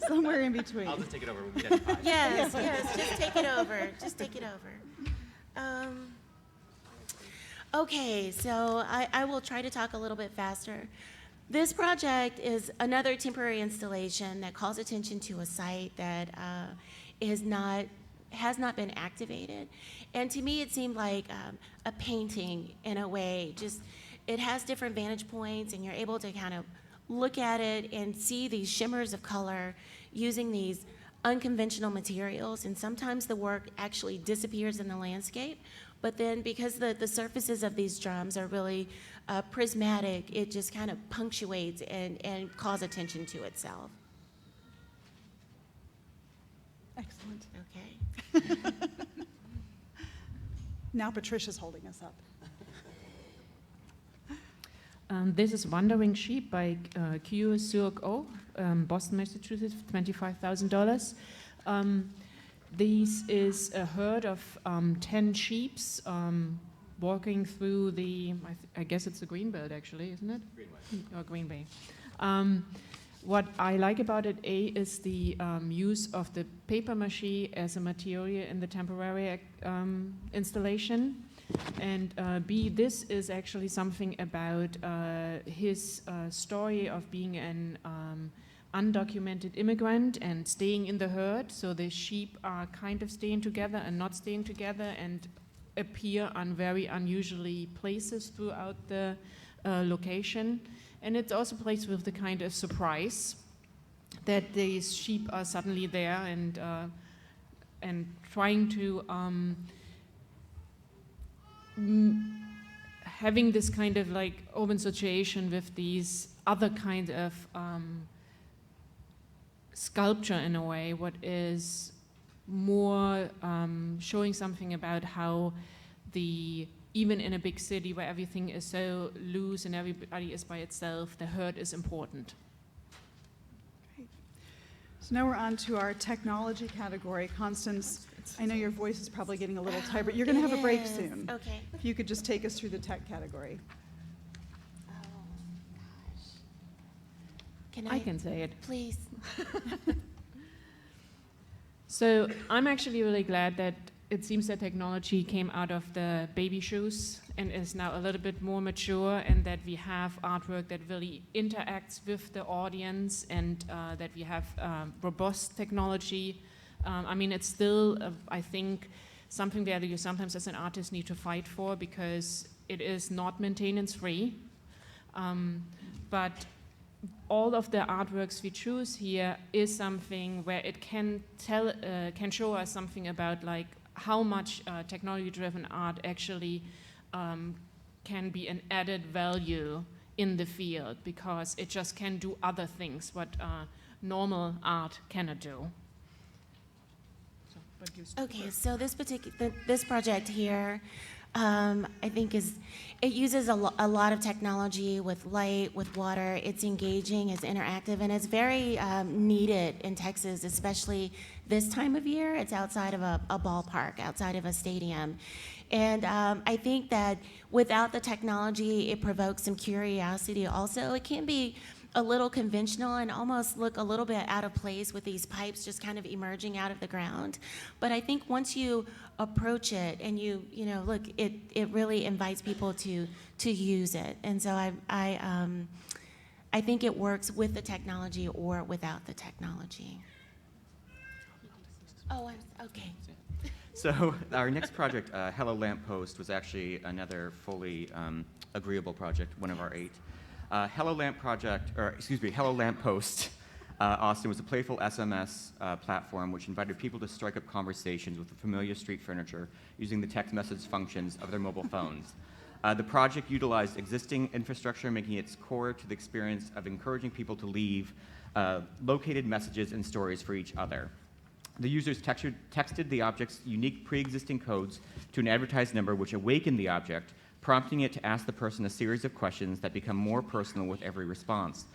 Speaker 2: Somewhere in between.
Speaker 4: I'll just take it over. We'll be done in 5.
Speaker 3: Yes, just take it over. Just take it over. Okay, so I will try to talk a little bit faster. This project is another temporary installation that calls attention to a site that has not been activated. And to me, it seemed like a painting in a way. Just it has different vantage points, and you're able to kind of look at it and see these shimmers of color using these unconventional materials. And sometimes the work actually disappears in the landscape. But then because the surfaces of these drums are really prismatic, it just kind of punctuates and calls attention to itself.
Speaker 2: Excellent.
Speaker 3: Okay.
Speaker 2: Now Patricia's holding us up.
Speaker 5: This is Wandering Sheep by curatorial, Boston, Massachusetts, $25,000. This is a herd of 10 sheep walking through the, I guess it's the Greenbelt actually, isn't it? Greenway. Or Green Bay. What I like about it, A, is the use of the paper mache as a material in the temporary installation. And B, this is actually something about his story of being an undocumented immigrant and staying in the herd. So the sheep are kind of staying together and not staying together and appear on very unusually places throughout the location. And it also plays with the kind of surprise that these sheep are suddenly there and trying to having this kind of like open situation with these other kind of sculpture in a way, what is more showing something about how even in a big city where everything is so loose and everybody is by itself, the herd is important.
Speaker 2: Great. So now we're on to our technology category. Constance, I know your voice is probably getting a little tired, but you're going to have a break soon.
Speaker 3: Okay.
Speaker 2: If you could just take us through the tech category.
Speaker 3: Oh, gosh. Can
Speaker 5: I can say it.
Speaker 3: Please.
Speaker 5: So I'm actually really glad that it seems that technology came out of the baby shoes and is now a little bit more mature, and that we have artwork that really interacts with the audience, and that we have robust technology. I mean, it's still, I think, something that you sometimes as an artist need to fight for, because it is not maintenance free. But all of the artworks we choose here is something where it can show us something about like how much technology-driven art actually can be an added value in the field, because it just can do other things what normal art cannot do.
Speaker 3: Okay, so this project here, I think it uses a lot of technology with light, with water. It's engaging, it's interactive, and it's very needed in Texas, especially this time of year. It's outside of a ballpark, outside of a stadium. And I think that without the technology, it provokes some curiosity also. It can be a little conventional and almost look a little bit out of place with these pipes just kind of emerging out of the ground. But I think once you approach it and you look, it really invites people to use it. And so I think it works with the technology or without the technology. Oh, okay.
Speaker 4: So our next project, Hello Lamppost, was actually another fully agreeable project, one of our 8. Hello Lamppost, Austin, was a playful SMS platform which invited people to strike up conversations with the familiar street furniture using the text message functions of their mobile phones. The project utilized existing infrastructure, making its core to the experience of encouraging people to leave located messages and stories for each other. The users texted the object's unique pre-existing codes to an advertised number, which awakened the object, prompting it to ask the person a series of questions that become more personal with every response.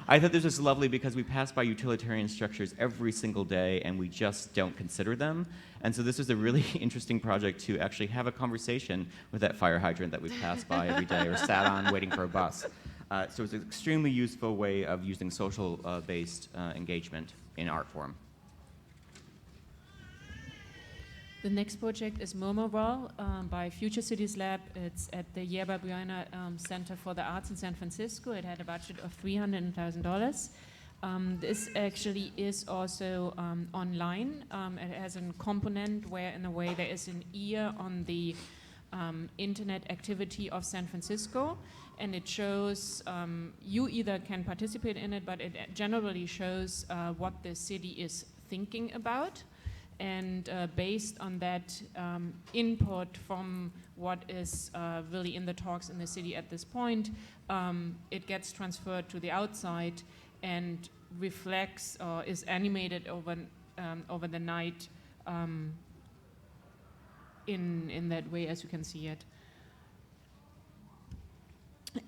Speaker 4: I thought this was lovely because we pass by utilitarian structures every single day and we just don't consider them. And so this is a really interesting project to actually have a conversation with that fire hydrant that we pass by every day or sat on waiting for a bus. So it's an extremely useful way of using social-based engagement in art form.
Speaker 5: The next project is Murmur by Future Cities Lab. It's at the Yerba Buena Center for the Arts in San Francisco. It had a budget of $300,000. This actually is also online. It has a component where, in a way, there is an ear on the internet activity of San Francisco, and it shows, you either can participate in it, but it generally shows what the city is thinking about. And based on that input from what is really in the talks in the city at this point, it gets transferred to the outside and reflects or is animated over the night in that way as you can see it.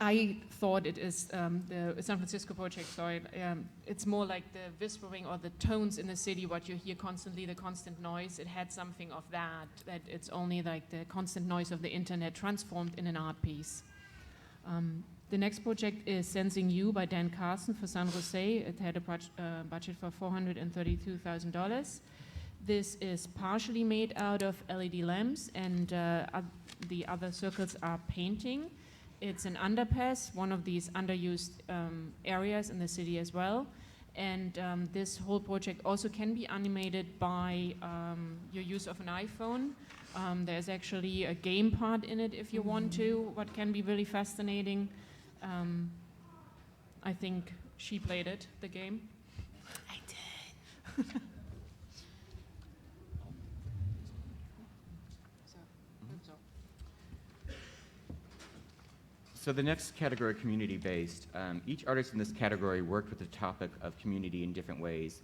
Speaker 5: I thought it is the San Francisco project, sorry, it's more like the whispering or the tones in the city, what you hear constantly, the constant noise. It had something of that it's only like the constant noise of the internet transformed in an art piece. The next project is Sensing You by Dan Carson for San Jose. It had a budget for $432,000. This is partially made out of LED lamps, and the other circles are painting. It's an underpass, one of these underused areas in the city as well. And this whole project also can be animated by your use of an iPhone. There's actually a game part in it if you want to, what can be really fascinating. I think she played it, the game.
Speaker 3: I did.
Speaker 4: So the next category, community-based. Each artist in this category worked with the topic of community in different ways,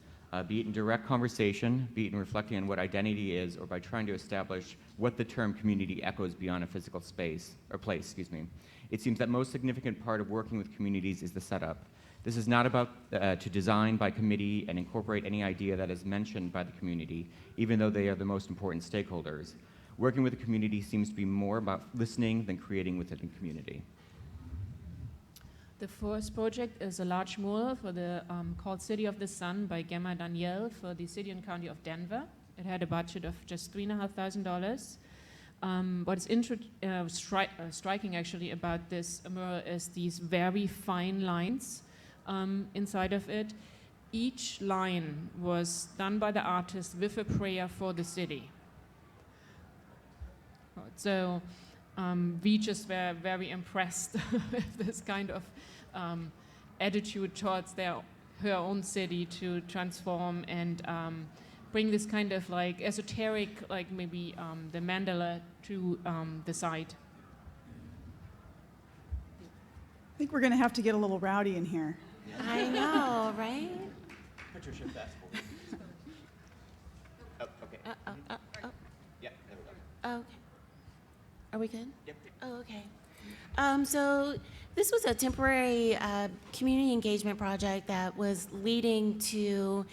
Speaker 4: be it in direct conversation, be it in reflecting on what identity is, or by trying to establish what the term community echoes beyond a physical space, or place, excuse me. It seems that most significant part of working with communities is the setup. This is not about to design by committee and incorporate any idea that is mentioned by the community, even though they are the most important stakeholders. Working with the community seems to be more about listening than creating within the community.
Speaker 5: The first project is a large mural for the called City of the Sun by Gemma Danielle for the City and County of Denver. It had a budget of just $3,500. What is striking actually about this mural is these very fine lines inside of it. Each line was done by the artist with a prayer for the city. So we just were very impressed with this kind of attitude towards her own city to transform and bring this kind of like esoteric, like maybe the mandala to the site.
Speaker 2: I think we're going to have to get a little rowdy in here.
Speaker 3: I know, right?
Speaker 4: Patricia, fast forward. Oh, okay. Yeah, there we go.
Speaker 3: Okay. Are we good?
Speaker 4: Yep.
Speaker 3: Oh, okay. So this was a temporary community engagement project that was leading to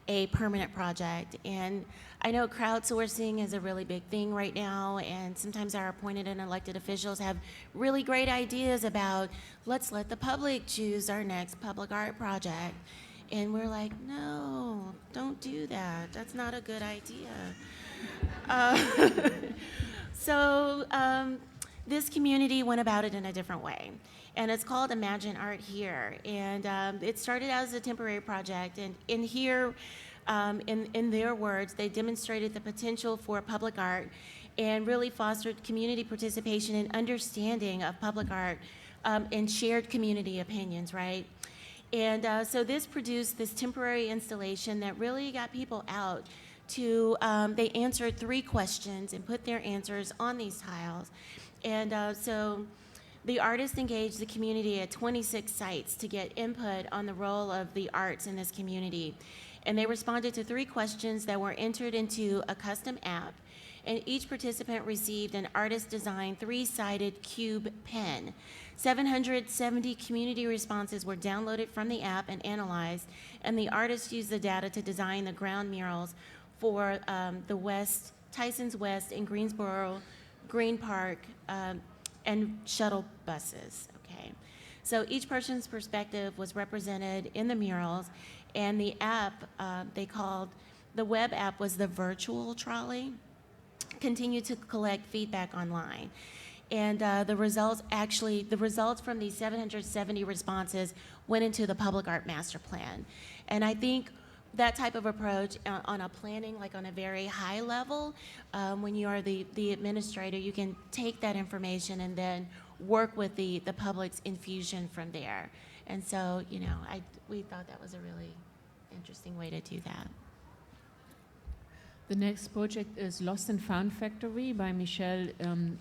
Speaker 3: a permanent project. And I know crowdsourcing is a really big thing right now, and sometimes our appointed and elected officials have really great ideas about, let's let the public choose our next public art project. And we're like, no, don't do that. That's not a good idea. So this community went about it in a different way. And it's called Imagine Art Here. And it started out as a temporary project. And in here, in their words, they demonstrated the potential for public art and really fostered community participation and understanding of public art and shared community opinions, right? And so this produced this temporary installation that really got people out to, they answered 3 questions and put their answers on these tiles. And so the artist engaged the community at 26 sites to get input on the role of the arts in this community. And they responded to 3 questions that were entered into a custom app. And each participant received an artist-designed 3-sided cube pen. 770 community responses were downloaded from the app and analyzed, and the artists used the data to design the ground murals for the West, Tyson's West, and Greensboro Green Park, and shuttle buses, okay? So each person's perspective was represented in the murals, and the app, the web app was the virtual trolley, continued to collect feedback online. And the results from these 770 responses went into the public art master plan. And I think that type of approach on a planning, like on a very high level, when you are the administrator, you can take that information and then work with the public's infusion from there. And so, you know, we thought that was a really interesting way to do that.
Speaker 5: The next project is Lost and Found Factory by Michelle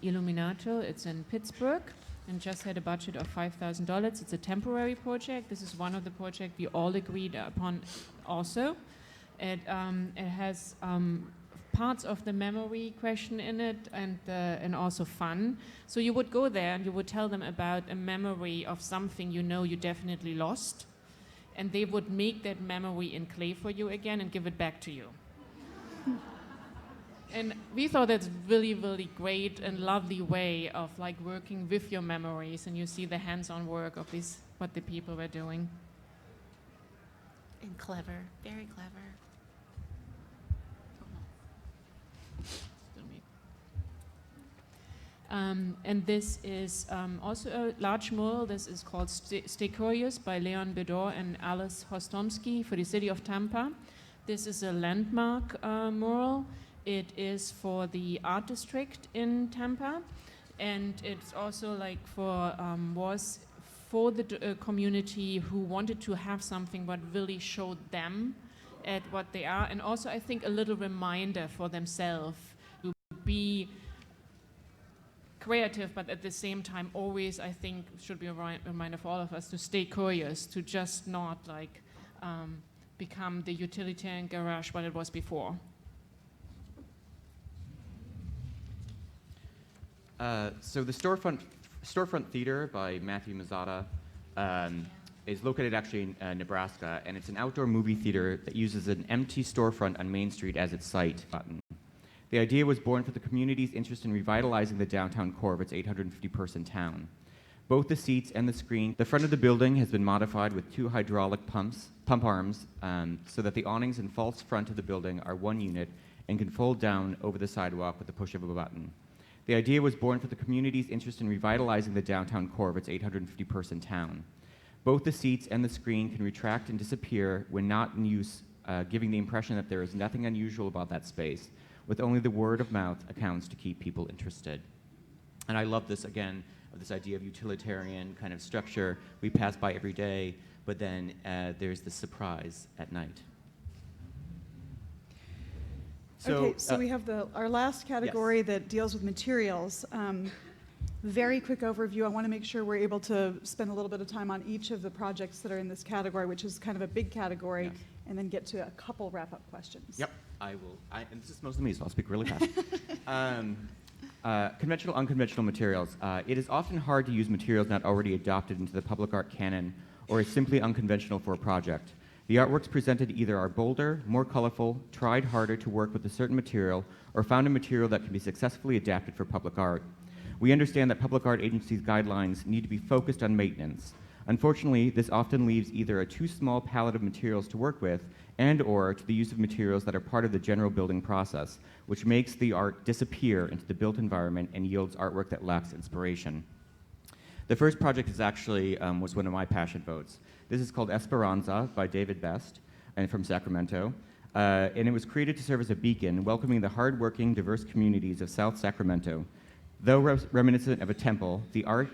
Speaker 5: Illuminato. It's in Pittsburgh and just had a budget of $5,000. It's a temporary project. This is one of the projects we all agreed upon also. It has parts of the memory question in it, and also fun. So you would go there and you would tell them about a memory of something you know you definitely lost, and they would make that memory in clay for you again and give it back to you. And we thought that's really, really great and lovely way of like working with your memories, and you see the hands-on work of this, what the people were doing.
Speaker 3: And clever, very clever.
Speaker 5: And this is also a large mural. This is called Stay Curious by Leon Bedore and Alice Hostomsky for the city of Tampa. This is a landmark mural. It is for the art district in Tampa, and it's also like was for the community who wanted to have something what really showed them at what they are, and also I think a little reminder for themselves to be creative, but at the same time always, I think, should be a reminder for all of us to stay curious, to just not like become the utilitarian garage what it was before.
Speaker 4: So the Storefront Theater by Matthew Mazzata is located actually in Nebraska, and it's an outdoor movie theater that uses an empty storefront on Main Street as its site. The idea was born for the community's interest in revitalizing the downtown core of its 850-person town. Both the seats and the screen, the front of the building has been modified with 2 hydraulic pump arms, so that the awnings and false front of the building are one unit and can fold down over the sidewalk with the push of a button. The idea was born for the community's interest in revitalizing the downtown core of its 850-person town. Both the seats and the screen can retract and disappear when not in use, giving the impression that there is nothing unusual about that space, with only the word-of-mouth accounts to keep people interested. And I love this, again, of this idea of utilitarian kind of structure. We pass by every day, but then there's the surprise at night.
Speaker 2: Okay, so we have our last category that deals with materials. Very quick overview. I want to make sure we're able to spend a little bit of time on each of the projects that are in this category, which is kind of a big category,
Speaker 4: Yes.
Speaker 2: and then get to a couple wrap-up questions.
Speaker 4: Yep, I will. And this is mostly me, so I'll speak really fast. Conventional, unconventional materials. It is often hard to use materials not already adopted into the public art canon or is simply unconventional for a project. The artworks presented either are bolder, more colorful, tried harder to work with a certain material, or found a material that can be successfully adapted for public art. We understand that public art agencies' guidelines need to be focused on maintenance. Unfortunately, this often leaves either a too small palette of materials to work with and/or to the use of materials that are part of the general building process, which makes the art disappear into the built environment and yields artwork that lacks inspiration. The first project is actually was one of my passion votes. This is called Esperanza by David Best, and from Sacramento. And it was created to serve as a beacon, welcoming the hardworking, diverse communities of South Sacramento. Though reminiscent of a temple, the art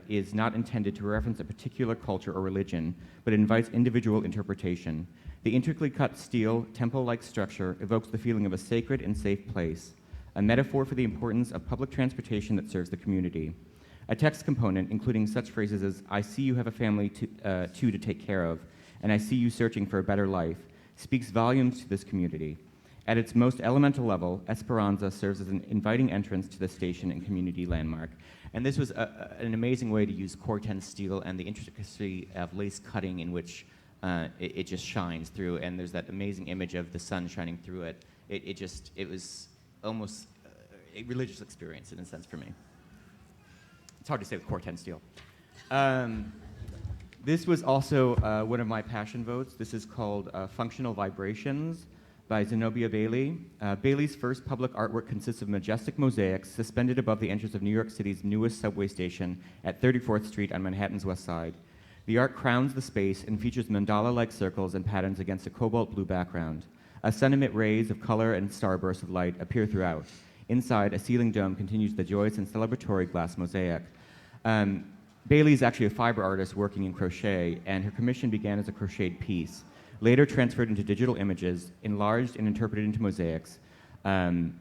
Speaker 4: is not intended to reference a particular culture or religion, but invites individual interpretation. The intricately cut steel, temple-like structure evokes the feeling of a sacred and safe place, a metaphor for the importance of public transportation that serves the community. A text component, including such phrases as, "I see you have a family to take care of," and "I see you searching for a better life," speaks volumes to this community. At its most elemental level, Esperanza serves as an inviting entrance to the station and community landmark. And this was an amazing way to use Corten steel and the intricacy of lace cutting in which it just shines through. And there's that amazing image of the sun shining through it. It was almost a religious experience in a sense for me. It's hard to say with Corten steel. This was also one of my passion votes. This is called Functional Vibrations by Zenobia Bailey. Bailey's first public artwork consists of majestic mosaics suspended above the entrance of New York City's newest subway station at 34th Street on Manhattan's West Side. The art crowns the space and features mandala-like circles and patterns against a cobalt blue background. A sun-emit rays of color and starbursts of light appear throughout. Inside, a ceiling dome continues the joyous and celebratory glass mosaic. Bailey is actually a fiber artist working in crochet, and her commission began as a crocheted piece, later transferred into digital images, enlarged and interpreted into mosaics. Bailey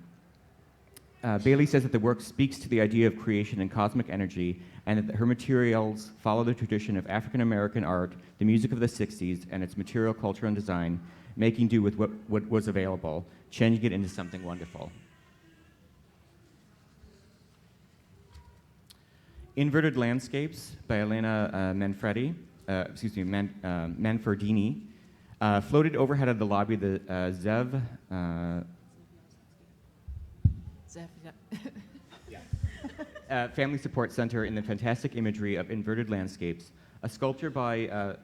Speaker 4: says that the work speaks to the idea of creation and cosmic energy, and that her materials follow the tradition of African American art, the music of the 60s, and its material culture and design, making do with what was available, changing it into something wonderful. Inverted Landscapes by Elena Manfredini floated overhead of the lobby of the Zev Family Support Center in the fantastic imagery of inverted landscapes, a sculpture by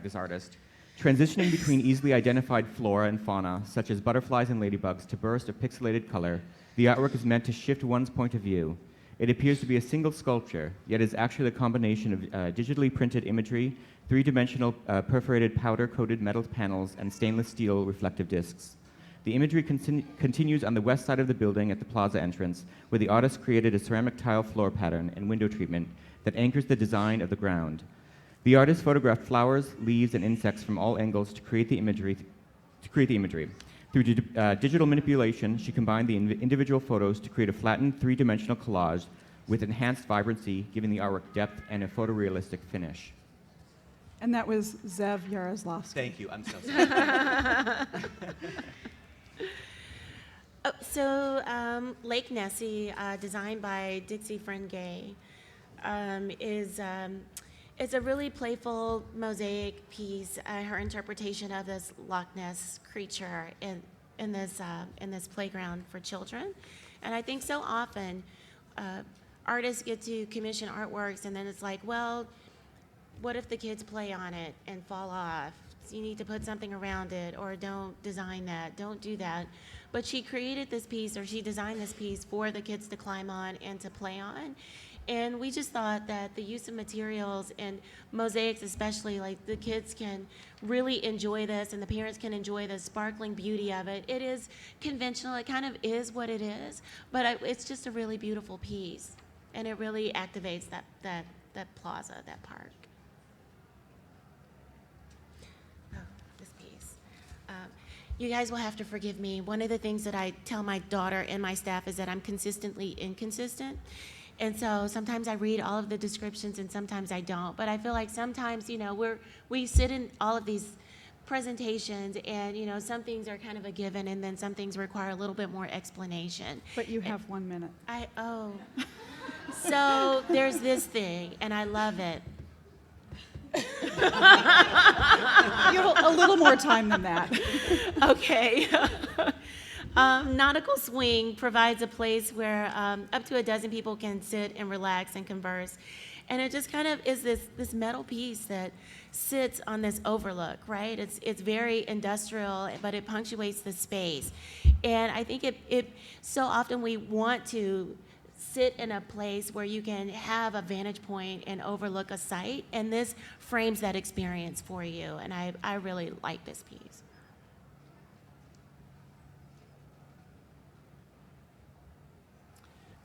Speaker 4: this artist, transitioning between easily identified flora and fauna, such as butterflies and ladybugs, to bursts of pixelated color. The artwork is meant to shift one's point of view. It appears to be a single sculpture, yet is actually a combination of digitally printed imagery, three-dimensional perforated powder-coated metal panels, and stainless steel reflective discs. The imagery continues on the west side of the building at the plaza entrance, where the artist created a ceramic tile floor pattern and window treatment that anchors the design of the ground. The artist photographed flowers, leaves, and insects from all angles to create the imagery. Through digital manipulation, she combined the individual photos to create a flattened three-dimensional collage with enhanced vibrancy, giving the artwork depth and a photorealistic finish.
Speaker 2: And that was Zev Yaroslavsky.
Speaker 4: Thank you. I'm so sorry.
Speaker 3: Lake Nessie, designed by Dixie Friend-Gay, is a really playful mosaic piece. Her interpretation of this Loch Ness creature in this playground for children, and I think so often artists get to commission artworks, and then it's like, well, what if the kids play on it and fall off? So you need to put something around it, or don't design that, don't do that. But she created this piece, or she designed this piece for the kids to climb on and to play on. And we just thought that the use of materials and mosaics especially, like the kids can really enjoy this and the parents can enjoy the sparkling beauty of it. It is conventional, it kind of is what it is, but it's just a really beautiful piece. And it really activates that plaza, that park. Oh, this piece. You guys will have to forgive me. One of the things that I tell my daughter and my staff is that I'm consistently inconsistent. And so sometimes I read all of the descriptions and sometimes I don't. But I feel like sometimes, we sit in all of these presentations and, some things are kind of a given and then some things require a little bit more explanation.
Speaker 2: But you have 1 minute.
Speaker 3: So there's this thing and I love it.
Speaker 2: You have a little more time than that.
Speaker 3: Okay. Nautical Swing provides a place where up to a dozen people can sit and relax and converse. And it just kind of is this metal piece that sits on this overlook, right? It's very industrial, but it punctuates the space. And I think it so often we want to sit in a place where you can have a vantage point and overlook a site, and this frames that experience for you. And I really like this piece.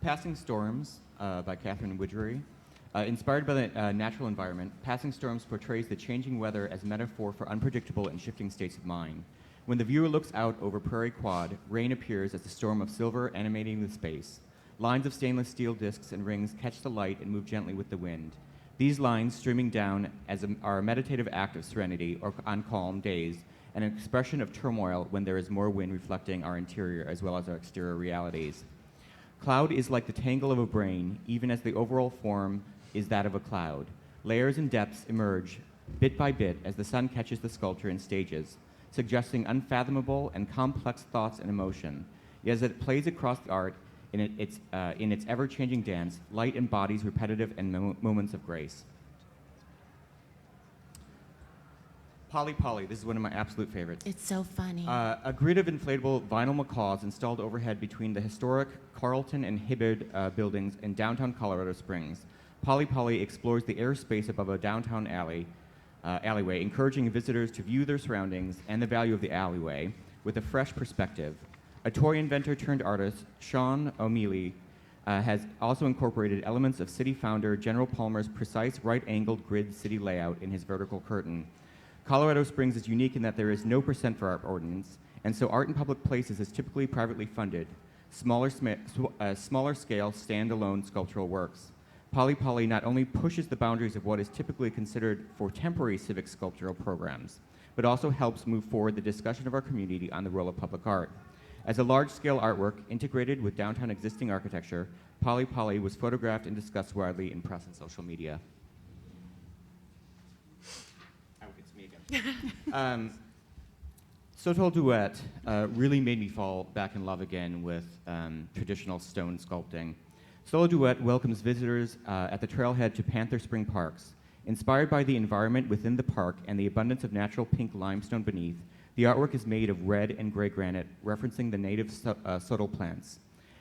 Speaker 4: Passing Storms by Catherine Widgery. Inspired by the natural environment, Passing Storms portrays the changing weather as a metaphor for unpredictable and shifting states of mind. When the viewer looks out over Prairie Quad, rain appears as a storm of silver animating the space. Lines of stainless steel discs and rings catch the light and move gently with the wind. These lines streaming down are a meditative act of serenity or on calm days, and an expression of turmoil when there is more wind reflecting our interior as well as our exterior realities. Cloud is like the tangle of a brain, even as the overall form is that of a cloud. Layers and depths emerge bit by bit as the sun catches the sculpture in stages, suggesting unfathomable and complex thoughts and emotion. Yet as it plays across the art in its ever-changing dance, light embodies repetitive and moments of grace. Polly Polly, this is one of my absolute favorites.
Speaker 3: It's so funny.
Speaker 4: A grid of inflatable vinyl macaws installed overhead between the historic Carlton and Hibbard buildings in downtown Colorado Springs. Polly Polly explores the airspace above a downtown alleyway, encouraging visitors to view their surroundings and the value of the alleyway with a fresh perspective. A toy inventor turned artist, Sean O'Mealy, has also incorporated elements of city founder General Palmer's precise right-angled grid city layout in his vertical curtain. Colorado Springs is unique in that there is no percent for art ordinance, and so art in public places is typically privately funded, smaller scale, standalone sculptural works. Polly Polly not only pushes the boundaries of what is typically considered for temporary civic sculptural programs, but also helps move forward the discussion of our community on the role of public art. As a large-scale artwork integrated with downtown existing architecture, Polly Polly was photographed and discussed widely in press and social media. Oh, it's me again. Sotol Duet really made me fall back in love again with traditional stone sculpting. Solo Duet welcomes visitors at the trailhead to Panther Spring Parks. Inspired by the environment within the park and the abundance of natural pink limestone beneath, the artwork is made of red and gray granite, referencing the native Sotol plants.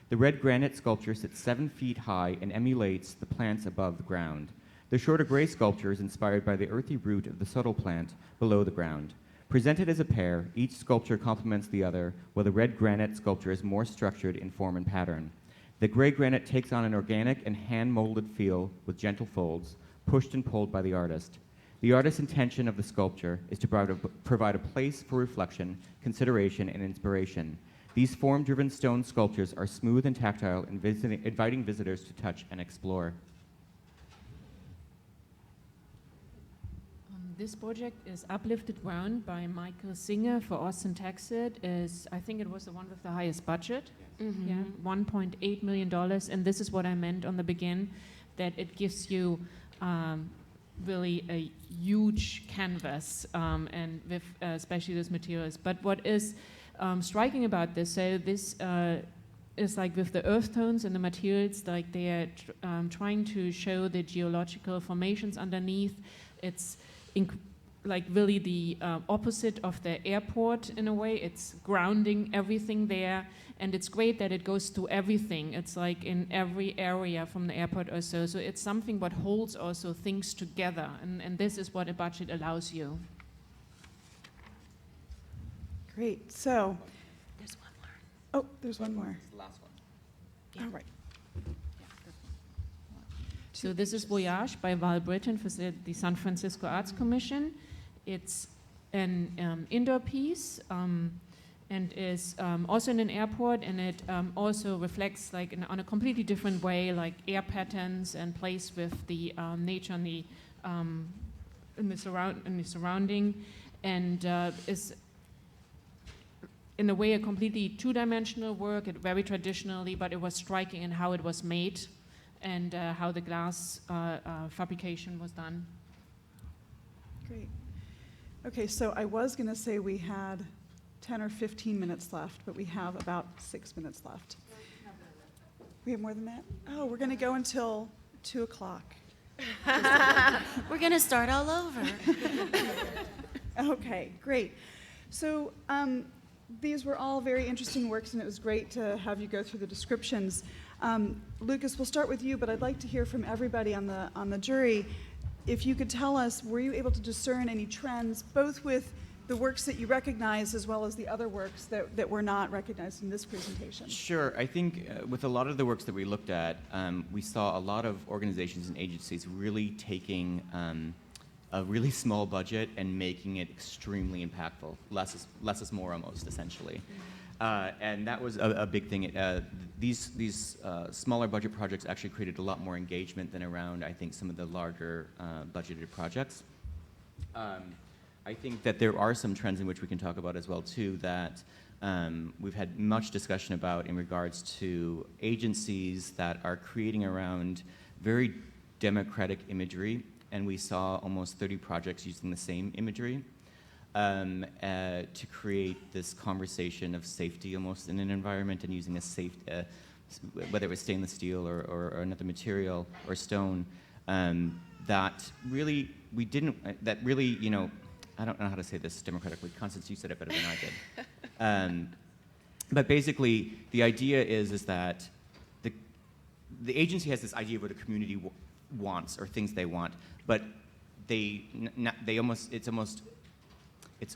Speaker 4: The red granite sculpture sits 7 feet high and emulates the plants above the ground. The shorter gray sculpture is inspired by the earthy root of the Sotol plant below the ground. Presented as a pair, each sculpture complements the other, while the red granite sculpture is more structured in form and pattern. The gray granite takes on an organic and hand-molded feel with gentle folds, pushed and pulled by the artist. The artist's intention of the sculpture is to provide a place for reflection, consideration, and inspiration. These form-driven stone sculptures are smooth and tactile, inviting visitors to touch and explore.
Speaker 5: This project is Uplifted Ground by Michael Singer for Austin, Texas. I think it was the one with the highest budget.
Speaker 3: Mm-hmm.
Speaker 5: Yeah, $1.8 million. And this is what I meant on the begin, that it gives you really a huge canvas, and with especially those materials. But what is striking about this, so this is like with the earth tones and the materials, like they are trying to show the geological formations underneath. It's like really the opposite of the airport in a way. It's grounding everything there, and it's great that it goes to everything. It's like in every area from the airport or so. So it's something what holds also things together, and this is what a budget allows you.
Speaker 2: Great. So,
Speaker 3: There's one more.
Speaker 2: oh, there's one more.
Speaker 4: The last one.
Speaker 3: Yeah.
Speaker 2: All right.
Speaker 5: So this is Voyage by Val Britton for the San Francisco Arts Commission. It's an indoor piece and is also in an airport, and it also reflects like on a completely different way, like air patterns and plays with the nature and in the surrounding, and is in a way a completely two-dimensional work, very traditionally, but it was striking in how it was made and how the glass fabrication was done.
Speaker 2: Great. Okay, so I was going to say we had 10 or 15 minutes left, but we have about 6 minutes left. We have more than that? Oh, we're going to go until 2 o'clock.
Speaker 3: We're going to start all over.
Speaker 2: Okay, great. So these were all very interesting works, and it was great to have you go through the descriptions. Lucas, we'll start with you, but I'd like to hear from everybody on the jury. If you could tell us, were you able to discern any trends, both with the works that you recognize as well as the other works that were not recognized in this presentation?
Speaker 4: Sure. I think with a lot of the works that we looked at, we saw a lot of organizations and agencies really taking a really small budget and making it extremely impactful. Less is more, almost, essentially. And that was a big thing. These smaller budget projects actually created a lot more engagement than around, I think, some of the larger budgeted projects. I think that there are some trends in which we can talk about as well, too, that we've had much discussion about in regards to agencies that are creating around very democratic imagery, and we saw almost 30 projects using the same imagery to create this conversation of safety almost in an environment, and using a safe, whether it was stainless steel or another material or stone, that really, you know, I don't know how to say this democratically. Constance, you said it better than I did. But basically, the idea is that the agency has this idea of what a community wants or things they want, but it's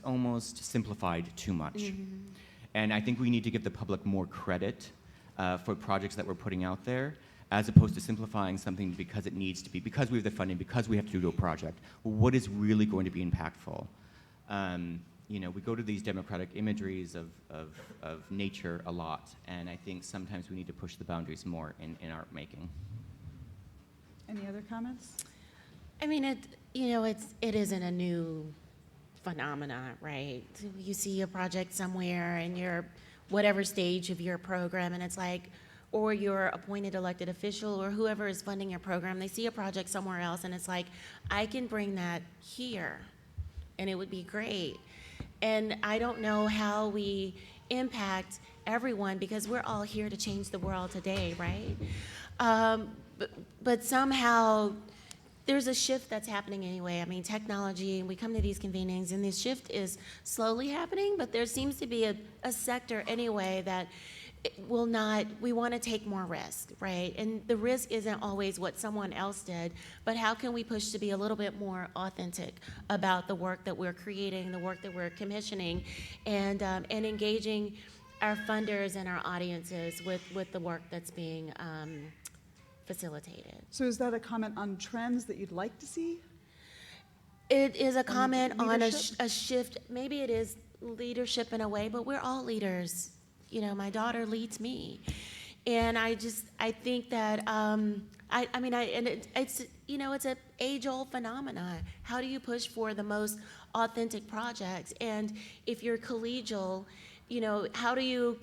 Speaker 4: almost simplified too much. Mm-hmm. And I think we need to give the public more credit for projects that we're putting out there, as opposed to simplifying something because it needs to be, because we have the funding, because we have to do a project. What is really going to be impactful? You know, we go to these democratic imageries of nature a lot, and I think sometimes we need to push the boundaries more in art making.
Speaker 2: Any other comments?
Speaker 3: I mean, it isn't a new phenomena, right? You see a project somewhere in your whatever stage of your program, and it's like, or your appointed elected official or whoever is funding your program, they see a project somewhere else, and it's like, I can bring that here, and it would be great. And I don't know how we impact everyone, because we're all here to change the world today, right? But somehow, there's a shift that's happening anyway. I mean, technology, and we come to these convenings, and this shift is slowly happening, but there seems to be a sector anyway that will not, we want to take more risk, right? And the risk isn't always what someone else did, but how can we push to be a little bit more authentic about the work that we're creating, the work that we're commissioning, and engaging our funders and our audiences with the work that's being facilitated.
Speaker 2: So is that a comment on trends that you'd like to see?
Speaker 3: It is a comment on
Speaker 2: leadership?
Speaker 3: a shift. Maybe it is leadership in a way, but we're all leaders. You know, my daughter leads me. And I think that, it's, you know, it's an age-old phenomenon. How do you push for the most authentic projects? And if you're collegial, you know, how do you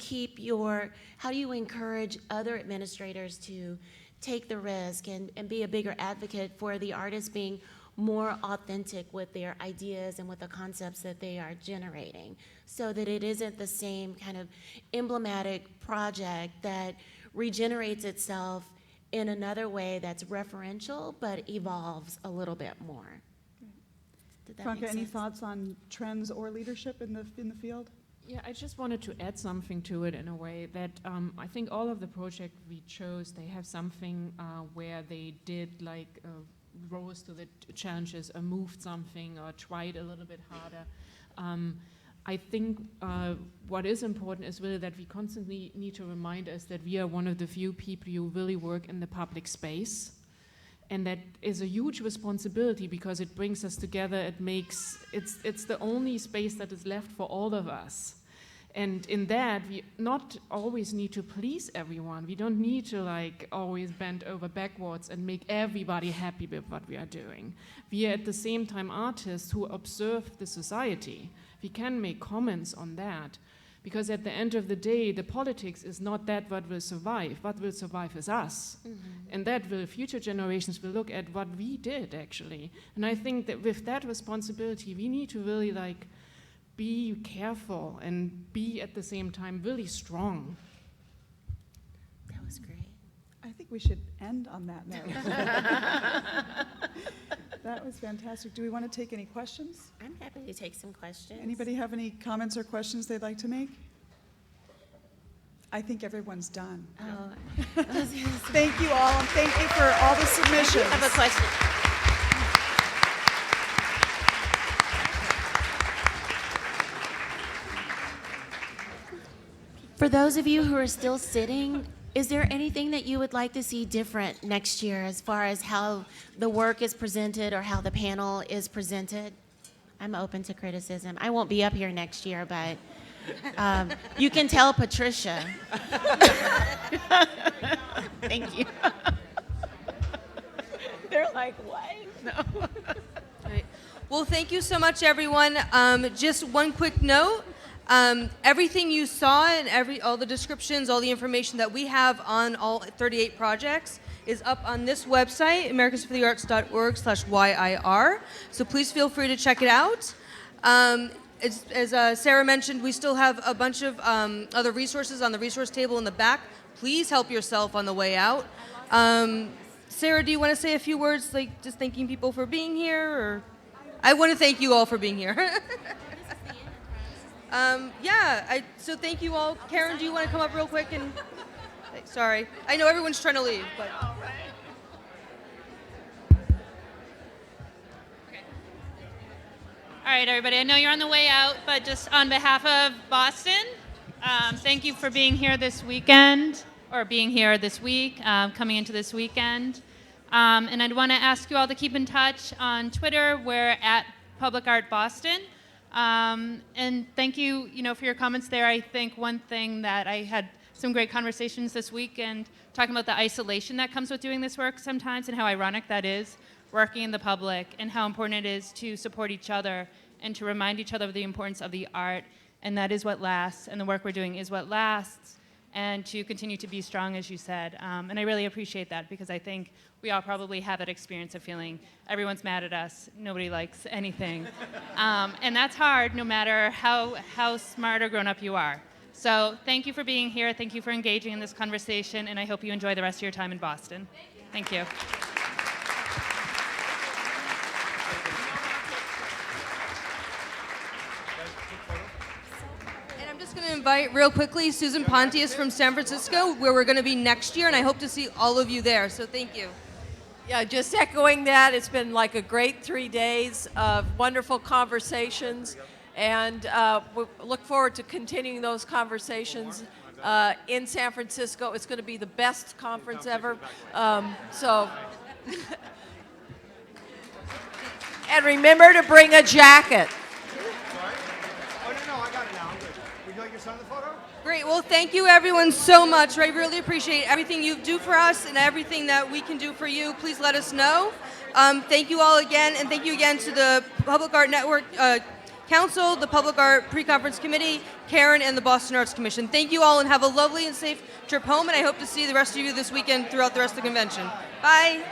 Speaker 3: encourage other administrators to take the risk and be a bigger advocate for the artists being more authentic with their ideas and with the concepts that they are generating, so that it isn't the same kind of emblematic project that regenerates itself in another way that's referential but evolves a little bit more. Did that
Speaker 2: Franca,
Speaker 3: make
Speaker 2: any
Speaker 3: sense?
Speaker 2: thoughts on trends or leadership in the field?
Speaker 5: Yeah, I just wanted to add something to it in a way that I think all of the projects we chose, they have something where they did like rose to the challenges or moved something or tried a little bit harder. I think what is important is really that we constantly need to remind us that we are one of the few people who really work in the public space. And that is a huge responsibility because it brings us together. It's the only space that is left for all of us. And in that, we not always need to please everyone. We don't need to like always bend over backwards and make everybody happy with what we are doing. We are at the same time artists who observe the society. We can make comments on that. Because at the end of the day, the politics is not that what will survive. What will survive is us. Mm-hmm. And that will, future generations will look at what we did, actually. And I think that with that responsibility, we need to really, like, be careful and be, at the same time, really strong.
Speaker 3: That was great.
Speaker 2: I think we should end on that note. That was fantastic. Do we want to take any questions?
Speaker 3: I'm happy to take some questions.
Speaker 2: Anybody have any comments or questions they'd like to make? I think everyone's done.
Speaker 3: Oh.
Speaker 2: Thank you all, and thank you for all the submissions.
Speaker 3: I have a question. For those of you who are still sitting, is there anything that you would like to see different next year as far as how the work is presented or how the panel is presented? I'm open to criticism. I won't be up here next year, but you can tell Patricia. Thank you. They're like, what? No.
Speaker 1: Right. Well, thank you so much, everyone. Just one quick note. Everything you saw and all the descriptions, all the information that we have on all 38 projects is up on this website, americansforthearts.org/YIR. So please feel free to check it out. As Sarah mentioned, we still have a bunch of other resources on the resource table in the back. Please help yourself on the way out. Sarah, do you want to say a few words, like just thanking people for being here? Or I want to thank you all for being here. So thank you all. Karen, do you want to come up real quick and... Sorry. I know everyone's trying to leave, but...
Speaker 6: All right, everybody, I know you're on the way out, but just on behalf of Boston, thank you for being here this weekend, or being here this week, coming into this weekend. And I'd want to ask you all to keep in touch on Twitter. We're at Public Art Boston. And thank you, for your comments there. I think one thing that I had some great conversations this week and talking about the isolation that comes with doing this work sometimes and how ironic that is, working in the public, and how important it is to support each other and to remind each other of the importance of the art, and that is what lasts, and the work we're doing is what lasts, and to continue to be strong, as you said. And I really appreciate that, because I think we all probably have that experience of feeling everyone's mad at us, nobody likes anything. And that's hard, no matter how smart or grown up you are. So thank you for being here, thank you for engaging in this conversation, and I hope you enjoy the rest of your time in Boston. Thank you.
Speaker 1: And I'm just going to invite real quickly Susan Pontius from San Francisco, where we're going to be next year, and I hope to see all of you there. So thank you.
Speaker 7: Yeah, just echoing that, it's been like a great 3 days of wonderful conversations, and we look forward to continuing those conversations in San Francisco. It's going to be the best conference ever. And remember to bring a jacket.
Speaker 8: Oh, no, I got it now. I'm good. Would you like your son in the photo?
Speaker 1: Great. Well, thank you everyone so much. I really appreciate everything you do for us and everything that we can do for you. Please let us know. Thank you all again, and thank you again to the Public Art Network Council, the Public Art Pre-Conference Committee, Karen, and the Boston Arts Commission. Thank you all, and have a lovely and safe trip home, and I hope to see the rest of you this weekend throughout the rest of the convention. Bye.